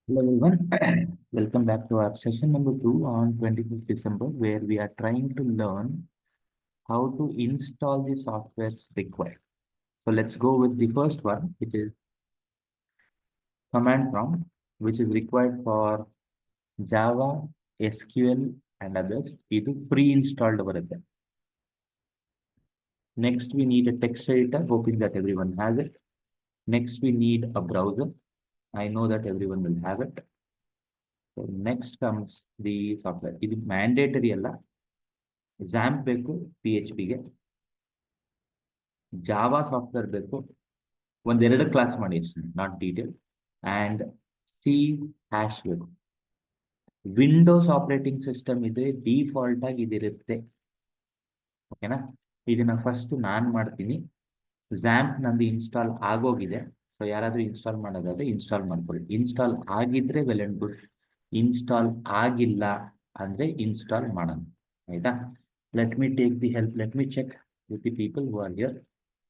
Hello everyone, welcome back to our session number 2 on 25th December, where we are trying to learn how to install the softwares required. So let's go with the first one, which is command prompt, which is required for Java, SQL, and others. It is pre-installed over there. Next, we need a text editor, hoping that everyone has it. Next, we need a browser. I know that everyone will have it. So next comes the software. It is mandatory ಅಲ್ಲ. XAMPP ಬೇಕು PHP ಗೆ, Java software ಬೇಕು, ಒಂದೆರಡು class ಮಾಡಿ ಅಷ್ಟೇ, not detail, and C hash ಬೇಕು. Windows operating system ಇದ್ರೆ default ಆಗಿ ಇದಿರುತ್ತೆ. ಓಕೆನಾ? ಇದನ್ನ ಫಸ್ಟ್ ನಾನು ಮಾಡ್ತೀನಿ. XAMPP ನಂದು ಇನ್ಸ್ಟಾಲ್ ಆಗೋಗಿದೆ. ಸೊ ಯಾರಾದರೂ ಇನ್ಸ್ಟಾಲ್ ಮಾಡೋದಾದ್ರೆ ಇನ್ಸ್ಟಾಲ್ ಮಾಡ್ಕೊಳ್ಳಿ. ಇನ್ಸ್ಟಾಲ್ ಆಗಿದ್ರೆ ವೆಲ್ ಅಂಡ್ ಗುಡ್. ಇನ್ಸ್ಟಾಲ್ ಆಗಿಲ್ಲ ಅಂದರೆ ಇನ್ಸ್ಟಾಲ್ ಮಾಡೋಣ. ಆಯ್ತಾ? Let me take the help. Let me check with the people who are here.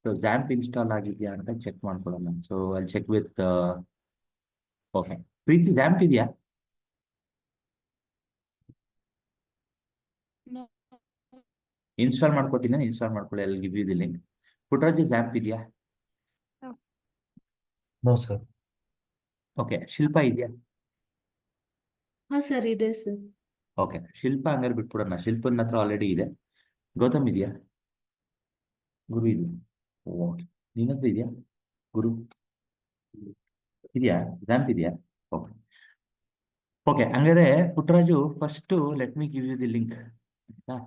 So XAMPP install ಆಗಿದೆಯಾ ಅಂತ ಚೆಕ್ ಮಾಡ್ಕೊಳ್ಳೋಣ. ಸೊ ಅಲ್ಲಿ check with okay. Preethi XAMPP ಇದೆಯಾ? ಇನ್ಸ್ಟಾಲ್ ಮಾಡ್ಕೋತೀನಿ, ಇನ್ಸ್ಟಾಲ್ ಮಾಡ್ಕೊಳ್ಳಿ. ಅಲ್ಲಿ give you the link. Puttaraju XAMPP ಇದೆಯಾ? No sir. ಓಕೆ. ಶಿಲ್ಪ ಇದೆಯಾ? ಹಾ ಸರ್, ಇದೆ ಸರ್. ಓಕೆ. ಶಿಲ್ಪ ಹಂಗಾರೆ ಬಿಟ್ಬಿಡೋಣ. ಶಿಲ್ಪನ ಹತ್ರ ಆಲ್ರೆಡಿ ಇದೆ. ಗೌತಮ್ ಇದೆಯಾ? ಗುರು ಇದೆಯಾ? ಓಕೆ. ನಿನ್ನ ಹತ್ರ ಇದೆಯಾ ಗುರು? ಇದೆಯಾ? XAMPP ಇದೆಯಾ? ಓಕೆ. ಓಕೆ, ಹಂಗಾರೆ Puttaraju first let me give you the link. ಆಯ್ತಾ?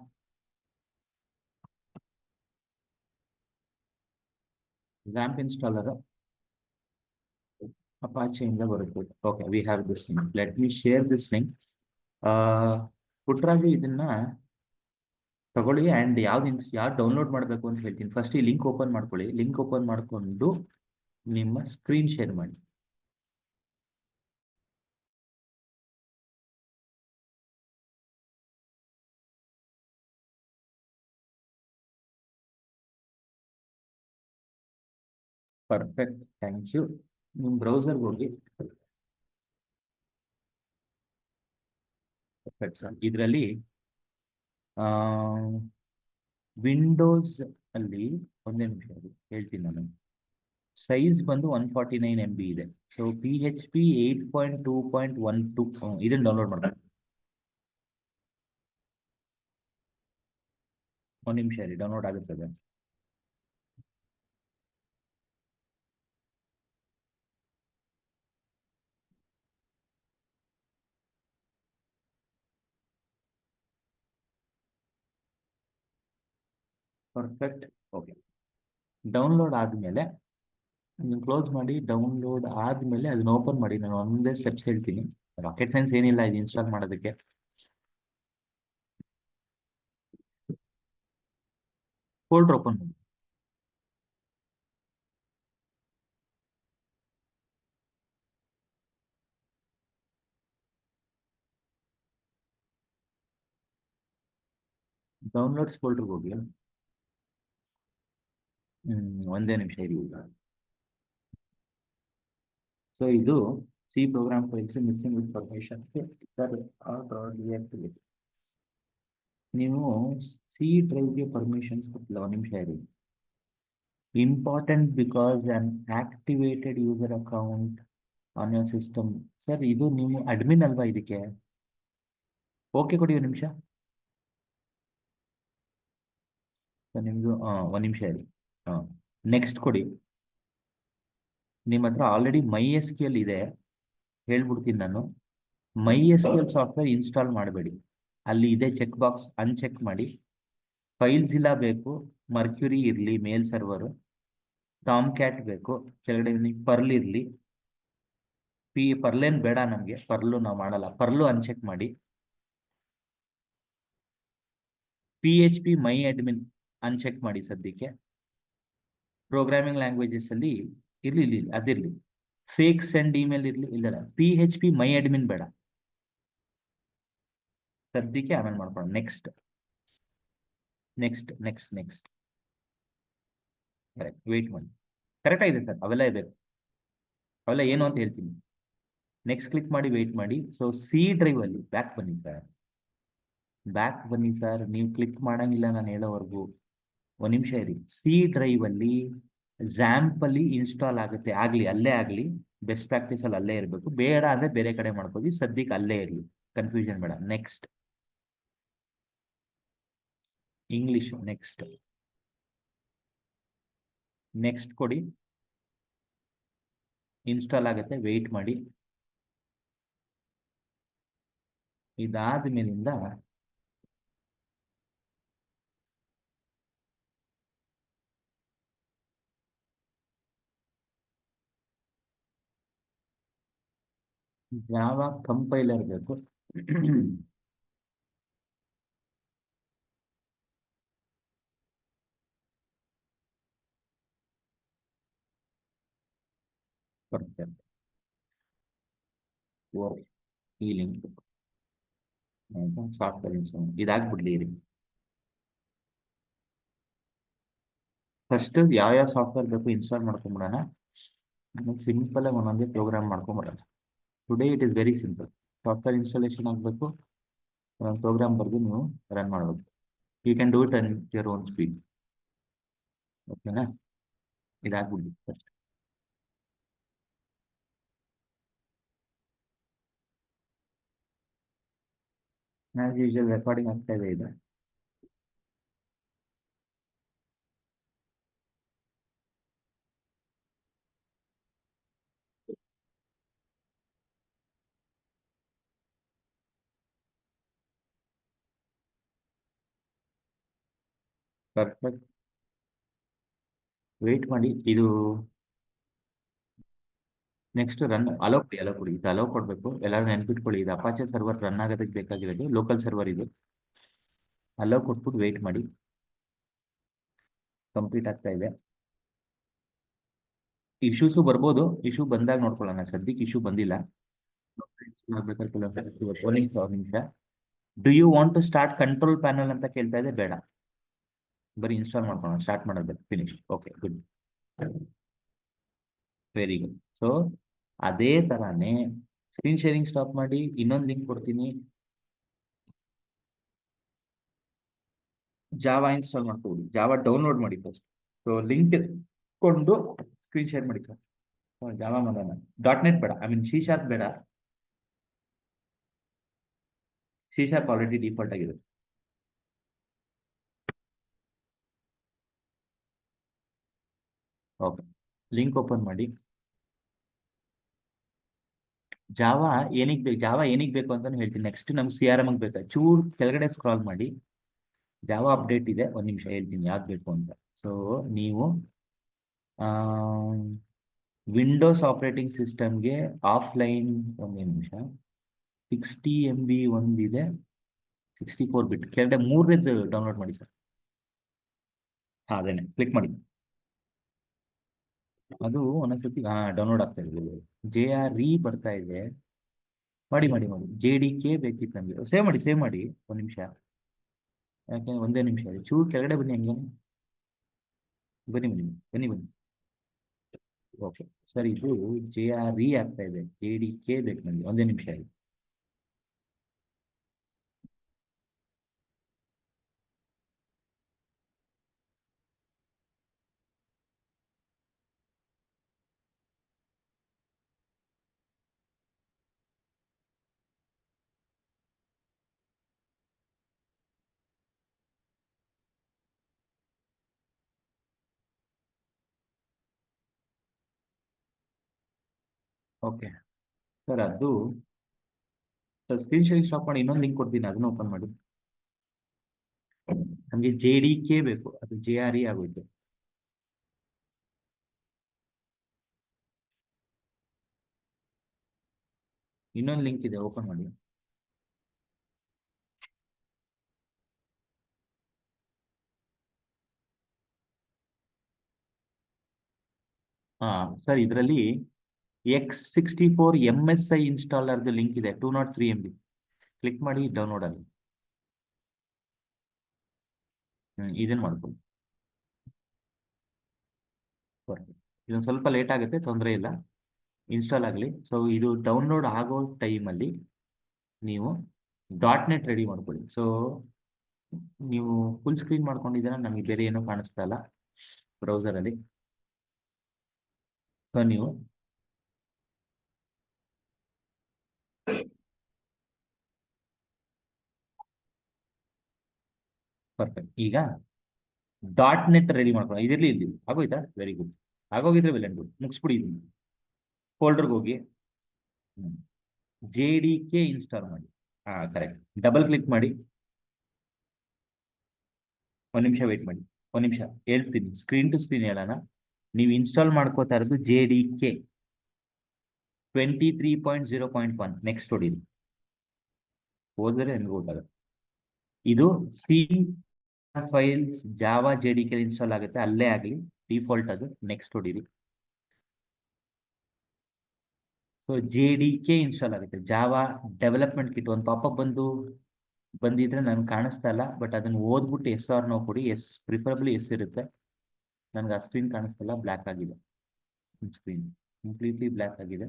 XAMPP ಇನ್ಸ್ಟಾಲರ್ ಅಪಾಚೆಯಿಂದ ಬರುತ್ತೆ. Okay, we have this link. Let me share this link. Puttaraju ಇದನ್ನ ತಗೊಳ್ಳಿ ಆ್ಯಂಡ್ ಯಾವ್ದು ಡೌನ್ಲೋಡ್ ಮಾಡಬೇಕು ಅಂತ ಹೇಳ್ತೀನಿ. ಫಸ್ಟ್ ಈ ಲಿಂಕ್ ಓಪನ್ ಮಾಡ್ಕೊಳ್ಳಿ. ಲಿಂಕ್ ಓಪನ್ ಮಾಡಿಕೊಂಡು ನಿಮ್ಮ ಸ್ಕ್ರೀನ್ ಶೇರ್ ಮಾಡಿ. Perfect, thank you. ನಿಮ್ಮ ಬ್ರೌಸರ್ಗೆ ಹೋಗಿ. Perfect sir. ಇದರಲ್ಲಿ ವಿಂಡೋಸ್ ಅಲ್ಲಿ ಒಂದೇ ನಿಮಿಷ ಹೇಳ್ತೀನಿ ನಾನು. ಸೈಜ್ ಬಂದು 149 MB ಇದೆ. ಸೊ PHP 8.2.12 ಇದನ್ನು ಡೌನ್ಲೋಡ್ ಮಾಡಬೇಕು. ಒಂದು ನಿಮಿಷ ರೀ, ಡೌನ್ಲೋಡ್ ಆಗುತ್ತದೆ. ಪರ್ಫೆಕ್ಟ್. ಓಕೆ, ಡೌನ್ಲೋಡ್ ಆದಮೇಲೆ ನೀವು ಕ್ಲೋಸ್ ಮಾಡಿ. ಡೌನ್ಲೋಡ್ ಆದಮೇಲೆ ಅದನ್ನ ಓಪನ್ ಮಾಡಿ. ನಾನು ಒಂದೇ ಸ್ಟೆಪ್ಸ್ ಹೇಳ್ತೀನಿ. ರಾಕೆಟ್ ಸೈನ್ಸ್ ಏನಿಲ್ಲ ಇದು ಇನ್ಸ್ಟಾಲ್ ಮಾಡೋದಕ್ಕೆ. ಫೋಲ್ಡರ್ ಓಪನ್ ಮಾಡಿ. ಡೌನ್ಲೋಡ್ಸ್ ಫೋಲ್ಡರ್ಗೆ ಹೋಗಿ. ಒಂದೇ ನಿಮಿಷ ಇರಿ. ಸೊ ಇದು C program files missing with permission. ನೀವು ಸಿ ಡ್ರೈವ್ಗೆ ಪರ್ಮಿಷನ್ಸ್ ಕೊಟ್ಟಿಲ್ಲ. ಒಂದು ನಿಮಿಷ ಇರಿ. Important because on activated user account on your system. Sir ಇದು ನೀವು ಅಡ್ಮಿನ್ ಅಲ್ವಾ ಇದಕ್ಕೆ? ಓಕೆ ಕೊಡಿ ಒಂದು ನಿಮಿಷ. ಸರ್ ನಿಮ್ಮದು ಒಂದು ನಿಮಿಷ ಇರಿ. ನೆಕ್ಸ್ಟ್ ಕೊಡಿ. ನಿಮ್ಮ ಹತ್ರ ಆಲ್ರೆಡಿ MySQL ಇದೆ, ಹೇಳ್ಬಿಡ್ತೀನಿ ನಾನು. MySQL ಸಾಫ್ಟ್ವೇರ್ ಇನ್ಸ್ಟಾಲ್ ಮಾಡಬೇಡಿ. ಅಲ್ಲಿ ಇದೆ ಚೆಕ್ ಬಾಕ್ಸ್, ಅನ್ಚೆಕ್ ಮಾಡಿ. ಫೈಲ್ಸ್ ಇಲ್ಲ ಬೇಕು, ಮರ್ಕ್ಯುರಿ ಇರಲಿ ಮೇಲ್ ಸರ್ವರು, ಟಾಮ್ ಕ್ಯಾಟ್ ಬೇಕು, ಕೆಳಗಡೆ ಪರ್ಲ್ ಇರಲಿ. ಪರ್ಲೇನು ಬೇಡ ನಮಗೆ, ಪರ್ಲು ನಾವು ಮಾಡಲ್ಲ. ಪರ್ಲು ಅನ್ಚೆಕ್ ಮಾಡಿ. PHP ಮೈ ಅಡ್ಮಿನ್ ಅನ್ಚೆಕ್ ಮಾಡಿ ಸದ್ಯಕ್ಕೆ. ಪ್ರೋಗ್ರಾಮಿಂಗ್ ಲ್ಯಾಂಗ್ವೇಜಸ್ ಅಲ್ಲಿ ಇರಲಿ ಅದಿರಲಿ. ಫೇಕ್ ಸೆಂಡ್ ಇಮೇಲ್ ಇರಲಿ, ಇಲ್ಲ PHP ಮೈ ಅಡ್ಮಿನ್ ಬೇಡ ಸದ್ಯಕ್ಕೆ. ಆಮೇಲೆ ಮಾಡ್ಕೊಳ್ಳೋಣ. Next next next next correct. Wait ಮಾಡಿ. ಕರೆಕ್ಟ್ ಆಗಿದೆ ಸರ್, ಅವೆಲ್ಲ ಇರಬೇಕು. ಅವೆಲ್ಲ ಏನು ಅಂತ ಹೇಳ್ತೀನಿ. ನೆಕ್ಸ್ಟ್ ಕ್ಲಿಕ್ ಮಾಡಿ ವೆಯ್ಟ್ ಮಾಡಿ. ಸೊ ಸಿ ಡ್ರೈವ್ ಅಲ್ಲಿ ಬ್ಯಾಕ್ ಬನ್ನಿ ಸರ್, ಬ್ಯಾಕ್ ಬನ್ನಿ ಸರ್. ನೀವು ಕ್ಲಿಕ್ ಮಾಡಂಗಿಲ್ಲ ನಾನು ಹೇಳೋವರೆಗೂ. ಒಂದು ನಿಮಿಷ ಇರಿ. ಸಿ ಡ್ರೈವ್ ಅಲ್ಲಿ ಝ್ಯಾಂಪ್ ಅಲ್ಲಿ ಇನ್ಸ್ಟಾಲ್ ಆಗುತ್ತೆ, ಆಗಲಿ ಅಲ್ಲೇ ಆಗಲಿ. ಬೆಸ್ಟ್ ಪ್ರಾಕ್ಟೀಸ್ ಅಲ್ಲಿ ಅಲ್ಲೇ ಇರಬೇಕು. ಬೇಡ ಅಂದ್ರೆ ಬೇರೆ ಕಡೆ ಮಾಡ್ಕೊಳ್ಳಿ, ಸದ್ಯಕ್ಕೆ ಅಲ್ಲೇ ಇರಲಿ, ಕನ್ಫ್ಯೂಷನ್ ಬೇಡ. ನೆಕ್ಸ್ಟ್ ಇಂಗ್ಲಿಷ್, ನೆಕ್ಸ್ಟ್ ನೆಕ್ಸ್ಟ್ ಕೊಡಿ. ಇನ್ಸ್ಟಾಲ್ ಆಗುತ್ತೆ, ವೆಯ್ಟ್ ಮಾಡಿ. ಇದಾದ ಮೇಲಿಂದ ಜಾವಾ ಕಂಪೈಲರ್ ಬೇಕು. ಪರ್ಫೆಕ್ಟ್. ಈ ಲಿಂಕ್ ಸಾಫ್ಟ್ವೇರ್ ಇನ್ಸ್ಟಾಲ್ ಇದಾಗ್ಬಿಡ್ಲಿ ರೀ. ಫಸ್ಟ್ ಯಾವ್ಯಾವ ಸಾಫ್ಟ್ವೇರ್ ಬೇಕು ಇನ್ಸ್ಟಾಲ್ ಮಾಡ್ಕೊಂಬಿಡೋಣ. ಸಿಂಪಲ್ ಆಗಿ ಒಂದೊಂದೇ ಪ್ರೋಗ್ರಾಮ್ ಮಾಡ್ಕೊಂಬಿಡೋಣ. Today it is very simple. Software installation ಆಗಬೇಕು, ಒಂದೊಂದು ಪ್ರೋಗ್ರಾಮ್ ಬರೆದು ನೀವು ರನ್ ಮಾಡಬೇಕು. You can do it on your own speed. ಓಕೆನಾ? ಇದಾಗ್ಬಿಡ್ಲಿ ಫಸ್ಟ್. ಆಸ್ ಯೂಶುವಲ್ ರೆಕಾರ್ಡಿಂಗ್ ಆಗ್ತಾ ಇದೆ ಇದು. ಪರ್ಫೆಕ್ಟ್. ವೆಯ್ಟ್ ಮಾಡಿ. ಇದು ನೆಕ್ಸ್ಟ್ ರನ್ ಅಲೋ ಕೊಡಿ, ಅಲೋ ಕೊಡಿ. ಇದು ಅಲೋ ಕೊಡಬೇಕು. ಎಲ್ಲರೂ ನೆನ್ಪಿಟ್ಕೊಳ್ಳಿ, ಇದು ಅಪಾಚೆ ಸರ್ವರ್ ರನ್ ಆಗೋದಕ್ಕೆ ಬೇಕಾಗಿರೋದು, ಲೋಕಲ್ ಸರ್ವರ್ ಇದು. ಅಲೋ ಕೊಟ್ಬಿಟ್ಟು ವೆಯ್ಟ್ ಮಾಡಿ. ಕಂಪ್ಲೀಟ್ ಆಗ್ತಾ ಇದೆ. ಇಶ್ಯೂಸು ಬರ್ಬೋದು, ಇಶ್ಯೂ ಬಂದಾಗ ನೋಡ್ಕೊಳ್ಳೋಣ. ಸದ್ಯಕ್ಕೆ ಇಶ್ಯೂ ಬಂದಿಲ್ಲ. ಒಂದು ನಿಮಿಷ. Do you want to start control panel ಅಂತ ಕೇಳ್ತಾ ಇದೆ. ಬೇಡ, ಬರೀ ಇನ್ಸ್ಟಾಲ್ ಮಾಡ್ಕೊಳ್ಳೋಣ. ಸ್ಟಾರ್ಟ್ ಮಾಡೋದು finish. Okay, good, very good. So ಅದೇ ತರಾನೇ ಸ್ಕ್ರೀನ್ ಶೇರಿಂಗ್ ಸ್ಟಾಪ್ ಮಾಡಿ. ಇನ್ನೊಂದು ಲಿಂಕ್ ಕೊಡ್ತೀನಿ. ಜಾವಾ ಇನ್ಸ್ಟಾಲ್ ಮಾಡ್ಕೊಳ್ಳಿ, ಜಾವಾ ಡೌನ್ಲೋಡ್ ಮಾಡಿ ಫಸ್ಟ್. ಸೊ ಲಿಂಕ್ ಕೊಂಡು ಸ್ಕ್ರೀನ್ ಶೇರ್ ಮಾಡಿ ಸರ್. ಜಾವಾ ಮಾಡೋಣ. .NET ಬೇಡ, ಐ ಮೀನ್ C# ಬೇಡ. C# ಆಲ್ರೆಡಿ ಡಿಫಾಲ್ಟ್ ಆಗಿದೆ. ಓಕೆ, ಲಿಂಕ್ ಓಪನ್ ಮಾಡಿ. ಜಾವಾ ಏನಿಗೆ ಬೇಕು, ಜಾವಾ ಏನಿಗೆ ಬೇಕು ಅಂತ ಹೇಳ್ತೀನಿ. ನೆಕ್ಸ್ಟ್ ನಮ್ಗೆ CRM ಬೇಕಾ. ಚೂರು ಕೆಳಗಡೆ ಸ್ಕ್ರಾಲ್ ಮಾಡಿ. ಜಾವಾ ಅಪ್ಡೇಟ್ ಇದೆ, ಒಂದು ನಿಮಿಷ ಹೇಳ್ತೀನಿ ಯಾವ್ದು ಬೇಕು ಅಂತ. ಸೊ ನೀವು ವಿಂಡೋಸ್ ಆಪರೇಟಿಂಗ್ ಸಿಸ್ಟಮ್ಗೆ ಆಫ್ಲೈನ್, ಒಂದು ನಿಮಿಷ, 60 MB ಒಂದಿದೆ, 64 ಬಿಟ್ ಕೆಳಗಡೆ 3ನೇದು ಡೌನ್ಲೋಡ್ ಮಾಡಿ ಸರ್. ಅದೇನೆ ಕ್ಲಿಕ್ ಮಾಡಿ. ಅದು ಒಂದೊಂದ್ಸತಿ ಡೌನ್ಲೋಡ್ ಆಗ್ತಾ ಇದೆ. JRE ಬರ್ತಾ ಇದೆ. ಮಾಡಿ ಮಾಡಿ ಮಾಡಿ. JDK ಬೇಕಿತ್ತು ನಮಗೆ. ಸೇವ್ ಮಾಡಿ, ಸೇವ್ ಮಾಡಿ. ಒಂದು ನಿಮಿಷ, ಯಾಕೆ ಒಂದೇ ನಿಮಿಷ. ಚೂರು ಕೆಳಗಡೆ ಬನ್ನಿ, ಹಂಗೆ ಬನ್ನಿ ಬನ್ನಿ ಬನ್ನಿ ಬನ್ನಿ. ಓಕೆ ಸರ್, ಇದು JRE ಆಗ್ತಾ ಇದೆ. JDK ಬೇಕು ನನಗೆ. ಒಂದೇ ನಿಮಿಷ ಆಗಿ. ಓಕೆ ಸರ್, ಅದು ಸ್ಕ್ರೀನ್ ಶೇರಿಂಗ್ ಸ್ಟಾಪ್ ಮಾಡಿ. ಇನ್ನೊಂದು ಲಿಂಕ್ ಕೊಡ್ತೀನಿ, ಅದನ್ನ ಓಪನ್ ಮಾಡಿ. ನಮಗೆ JDK ಬೇಕು, ಅದು JRE ಆಗೋಯ್ತು. ಇನ್ನೊಂದು ಲಿಂಕ್ ಇದೆ, ಓಪನ್ ಮಾಡಿ. ಸರ್, ಇದರಲ್ಲಿ X64 MSI ಇನ್ಸ್ಟಾಲರ್ದು ಲಿಂಕ್ ಇದೆ, 203 MB. ಕ್ಲಿಕ್ ಮಾಡಿ, ಡೌನ್ಲೋಡ್ ಆಗಿ. ಇದನ್ನು ಮಾಡ್ಕೊಳ್ಳಿ. ಇದೊಂದು ಸ್ವಲ್ಪ ಲೇಟ್ ಆಗುತ್ತೆ, ತೊಂದರೆ ಇಲ್ಲ. ಇನ್ಸ್ಟಾಲ್ ಆಗಲಿ. ಸೊ ಇದು ಡೌನ್ಲೋಡ್ ಆಗೋ ಟೈಮಲ್ಲಿ ನೀವು .NET ರೆಡಿ ಮಾಡ್ಕೊಳ್ಳಿ. ಸೊ ನೀವು ಫುಲ್ ಸ್ಕ್ರೀನ್ ಮಾಡ್ಕೊಂಡಿದ್ದೀರಾ, ನನಗೆ ಬೇರೆ ಏನೂ ಕಾಣಿಸ್ತಾ ಇಲ್ಲ ಬ್ರೌಸರಲ್ಲಿ. ಸೊ ನೀವು ಪರ್ಫೆಕ್ಟ್. ಈಗ .NET ರೆಡಿ ಮಾಡ್ಕೊಳ್ಳಿ. ಇದರಲ್ಲಿ ಇಲ್ಲಿ ಆಗೋಯ್ತಾ? Very good. ಆಗೋಗಿದ್ರೆ ವೆಲ್ ಅಂಡ್ ಗುಡ್, ಮುಗಿಸ್ಬಿಡಿ. ಫೋಲ್ಡರ್ಗೆ ಹೋಗಿ JDK ಇನ್ಸ್ಟಾಲ್ ಮಾಡಿ. ಕರೆಕ್ಟ್. ಡಬಲ್ ಕ್ಲಿಕ್ ಮಾಡಿ. ಒಂದು ನಿಮಿಷ ವೆಯ್ಟ್ ಮಾಡಿ, ಒಂದು ನಿಮಿಷ ಹೇಳ್ತೀನಿ. ಸ್ಕ್ರೀನ್ ಟು ಸ್ಕ್ರೀನ್ ಹೇಳೋಣ. ನೀವು ಇನ್ಸ್ಟಾಲ್ ಮಾಡ್ಕೋತಾ ಇರೋದು JDK 23.0.1. ನೆಕ್ಸ್ಟ್ ಹೊಡೀರಿ, ಹೋದರೆ ನನಗೆ ಗೊತ್ತಾಗುತ್ತೆ. ಇದು C files Java JDK install ಆಗುತ್ತೆ, ಅಲ್ಲೇ ಆಗಲಿ ಡಿಫಾಲ್ಟ್ ಅದು. ನೆಕ್ಸ್ಟ್ ಹೊಡೀರಿ. ಸೊ JDK ಇನ್ಸ್ಟಾಲ್ ಆಗುತ್ತೆ, ಜಾವಾ ಡೆವಲಪ್ಮೆಂಟ್ ಕಿಟ್. ಒಂದು ಪಾಪಪ್ ಬಂದಿದ್ರೆ ನನಗೆ ಕಾಣಿಸ್ತಾ ಇಲ್ಲ, ಬಟ್ ಅದನ್ನು ಓದ್ಬಿಟ್ಟು ಎಸ್ ಆರ್ ನೋ ಕೊಡಿ. ಎಸ್, ಪ್ರಿಫರಬ್ಲಿ ಎಸ್ ಇರುತ್ತೆ. ನನಗೆ ಆ ಸ್ಕ್ರೀನ್ ಕಾಣಿಸ್ತಿಲ್ಲ, ಬ್ಲ್ಯಾಕ್ ಆಗಿದೆ. ಸ್ಕ್ರೀನ್ ಕಂಪ್ಲೀಟ್ಲಿ ಬ್ಲ್ಯಾಕ್ ಆಗಿದೆ.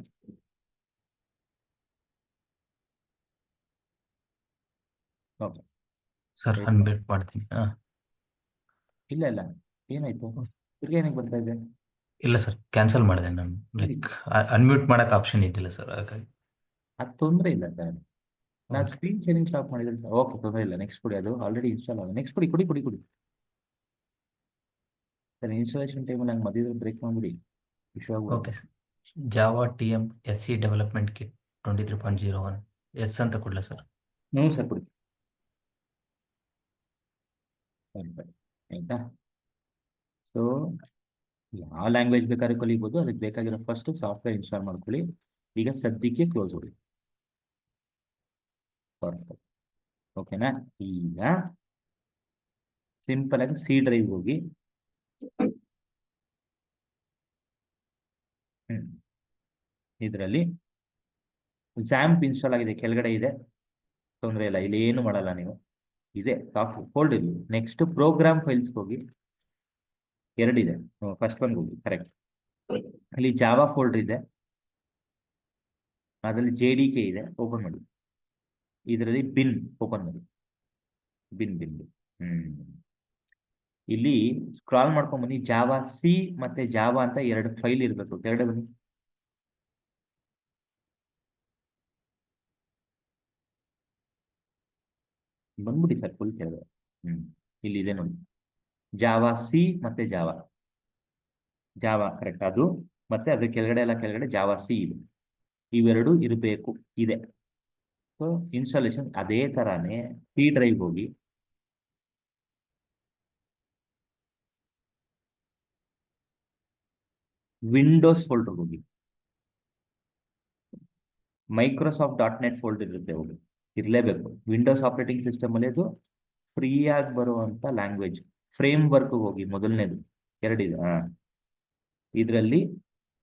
ಓಕೆ ಸರ್ ಅನ್ಮ್ಯೂಟ್ ಮಾಡ್ತೀನಿ. ಇಲ್ಲ ಇಲ್ಲ, ಏನಾಯ್ತು? ತಿರ್ಗಿ ಏನಕ್ಕೆ ಬರ್ತಾ ಇದೆ? ಇಲ್ಲ ಸರ್, ಕ್ಯಾನ್ಸಲ್ ಮಾಡಿದೆ ನಾನು. ಲೈಕ್ ಅನ್ಮ್ಯೂಟ್ ಮಾಡಕ್ ಆಪ್ಷನ್ ಇದ್ದಿಲ್ಲ ಸರ್, ಹಾಗಾಗಿ. ಅದು ತೊಂದರೆ ಇಲ್ಲ ಸರ್. ನಾನು ಸ್ಕ್ರೀನ್ ಶೇರಿಂಗ್ ಸ್ಟಾಪ್ ಮಾಡಿದ್ರೆ ಓಕೆ, ತೊಂದರೆ ಇಲ್ಲ. ನೆಕ್ಸ್ಟ್ ಕೊಡಿ, ಅದು ಆಲ್ರೆಡಿ ಇನ್ಸ್ಟಾಲ್ ಆಗಿದೆ. ನೆಕ್ಸ್ಟ್ ಕೊಡಿ ಸರ್. ಇನ್ಸ್ಟಾಲೇಷನ್ ಟೈಮಲ್ಲಿ ನಂಗೆ ಮಧ್ಯದಲ್ಲಿ ಬ್ರೇಕ್ ಮಾಡಿಬಿಡಿ, ಇಶ್ಯೂ ಆಗ್ಬಿಡುತ್ತೆ. Okay sir. Java TM SC development kit 23.01 yes ಅಂತ ಕೊಡ್ಲಾ ಸರ್? ಹ್ಞೂ ಸರ್, ಕೊಡಿ. ಆಯ್ತಾ? ಸೊ ಯಾವ ಲ್ಯಾಂಗ್ವೇಜ್ ಬೇಕಾದ್ರೂ ಕಲಿಬೋದು. ಅದಕ್ಕೆ ಬೇಕಾಗಿರೋ ಫಸ್ಟ್ ಸಾಫ್ಟ್ವೇರ್ ಇನ್ಸ್ಟಾಲ್ ಮಾಡ್ಕೊಳ್ಳಿ. ಈಗ ಸದ್ಯಕ್ಕೆ ಕ್ಲೋಸ್ ಹೊಡಿ. ಪರ್ಫೆಕ್ಟ್. ಓಕೆನಾ? ಈಗ ಸಿಂಪಲ್ ಆಗಿ ಸಿ ಡ್ರೈವ್ ಹೋಗಿ ಇದರಲ್ಲಿ ಝ್ಯಾಂಪ್ ಇನ್ಸ್ಟಾಲ್ ಆಗಿದೆ, ಕೆಳಗಡೆ ಇದೆ, ತೊಂದರೆ ಇಲ್ಲ. ಇಲ್ಲಿ ಏನು ಮಾಡಲ್ಲ ನೀವು, ಇದೆ ಸಾಫ್ಟ್ ಫೋಲ್ಡ್ ಇಲ್ಲಿ. ನೆಕ್ಸ್ಟ್ ಪ್ರೋಗ್ರಾಮ್ ಫೈಲ್ಸ್ ಹೋಗಿ, ಎರಡಿದೆ. ಫಸ್ಟ್ ಒನ್ ಹೋಗಿ, ಕರೆಕ್ಟ್. ಅಲ್ಲಿ ಜಾವಾ ಫೋಲ್ಡರ್ ಇದೆ, ಅದರಲ್ಲಿ JDK ಇದೆ, ಓಪನ್ ಮಾಡಿ. ಇದರಲ್ಲಿ ಬಿನ್ ಓಪನ್ ಮಾಡಿ. ಬಿನ್ ಇಲ್ಲಿ ಸ್ಕ್ರಾಲ್ ಮಾಡ್ಕೊಂಡ್ ಬನ್ನಿ. ಜಾವಾ ಸಿ ಮತ್ತೆ ಜಾವಾ ಅಂತ ಎರಡು ಫೈಲ್ ಇರಬೇಕು. ಕೆಳಗಡೆ ಬನ್ನಿ. ಬಂದ್ಬಿಡಿ ಸರ್, ಫುಲ್ ಕೆಳಗಡೆ. ಇಲ್ಲಿ ಇದೆ ನೋಡಿ, ಜಾವಾ ಸಿ ಮತ್ತೆ ಜಾವಾ ಕರೆಕ್ಟ್. ಅದು ಮತ್ತೆ ಅದ್ರ ಕೆಳಗಡೆ ಜಾವಾ ಸಿ ಇದೆ. ಇವೆರಡು ಇರಬೇಕು, ಇದೆ. ಸೊ ಇನ್ಸ್ಟಾಲೇಷನ್ ಅದೇ ತರಾನೇ ಸಿ ಡ್ರೈವ್ ಹೋಗಿ ವಿಂಡೋಸ್ ಫೋಲ್ಡರ್ ಹೋಗಿ, ಮೈಕ್ರೋಸಾಫ್ಟ್ .NET ಫೋಲ್ಡರ್ ಇರುತ್ತೆ, ಹೋಗಿ ಇರಲೇಬೇಕು. ವಿಂಡೋಸ್ ಆಪರೇಟಿಂಗ್ ಸಿಸ್ಟಮ್ ಅಲ್ಲಿ ಅದು ಫ್ರೀಯಾಗಿ ಬರುವಂತ ಲ್ಯಾಂಗ್ವೇಜ್. ಫ್ರೇಮ್ ವರ್ಕ್ ಹೋಗಿ, ಮೊದಲನೇದು ಎರಡಿದೆ. ಇದರಲ್ಲಿ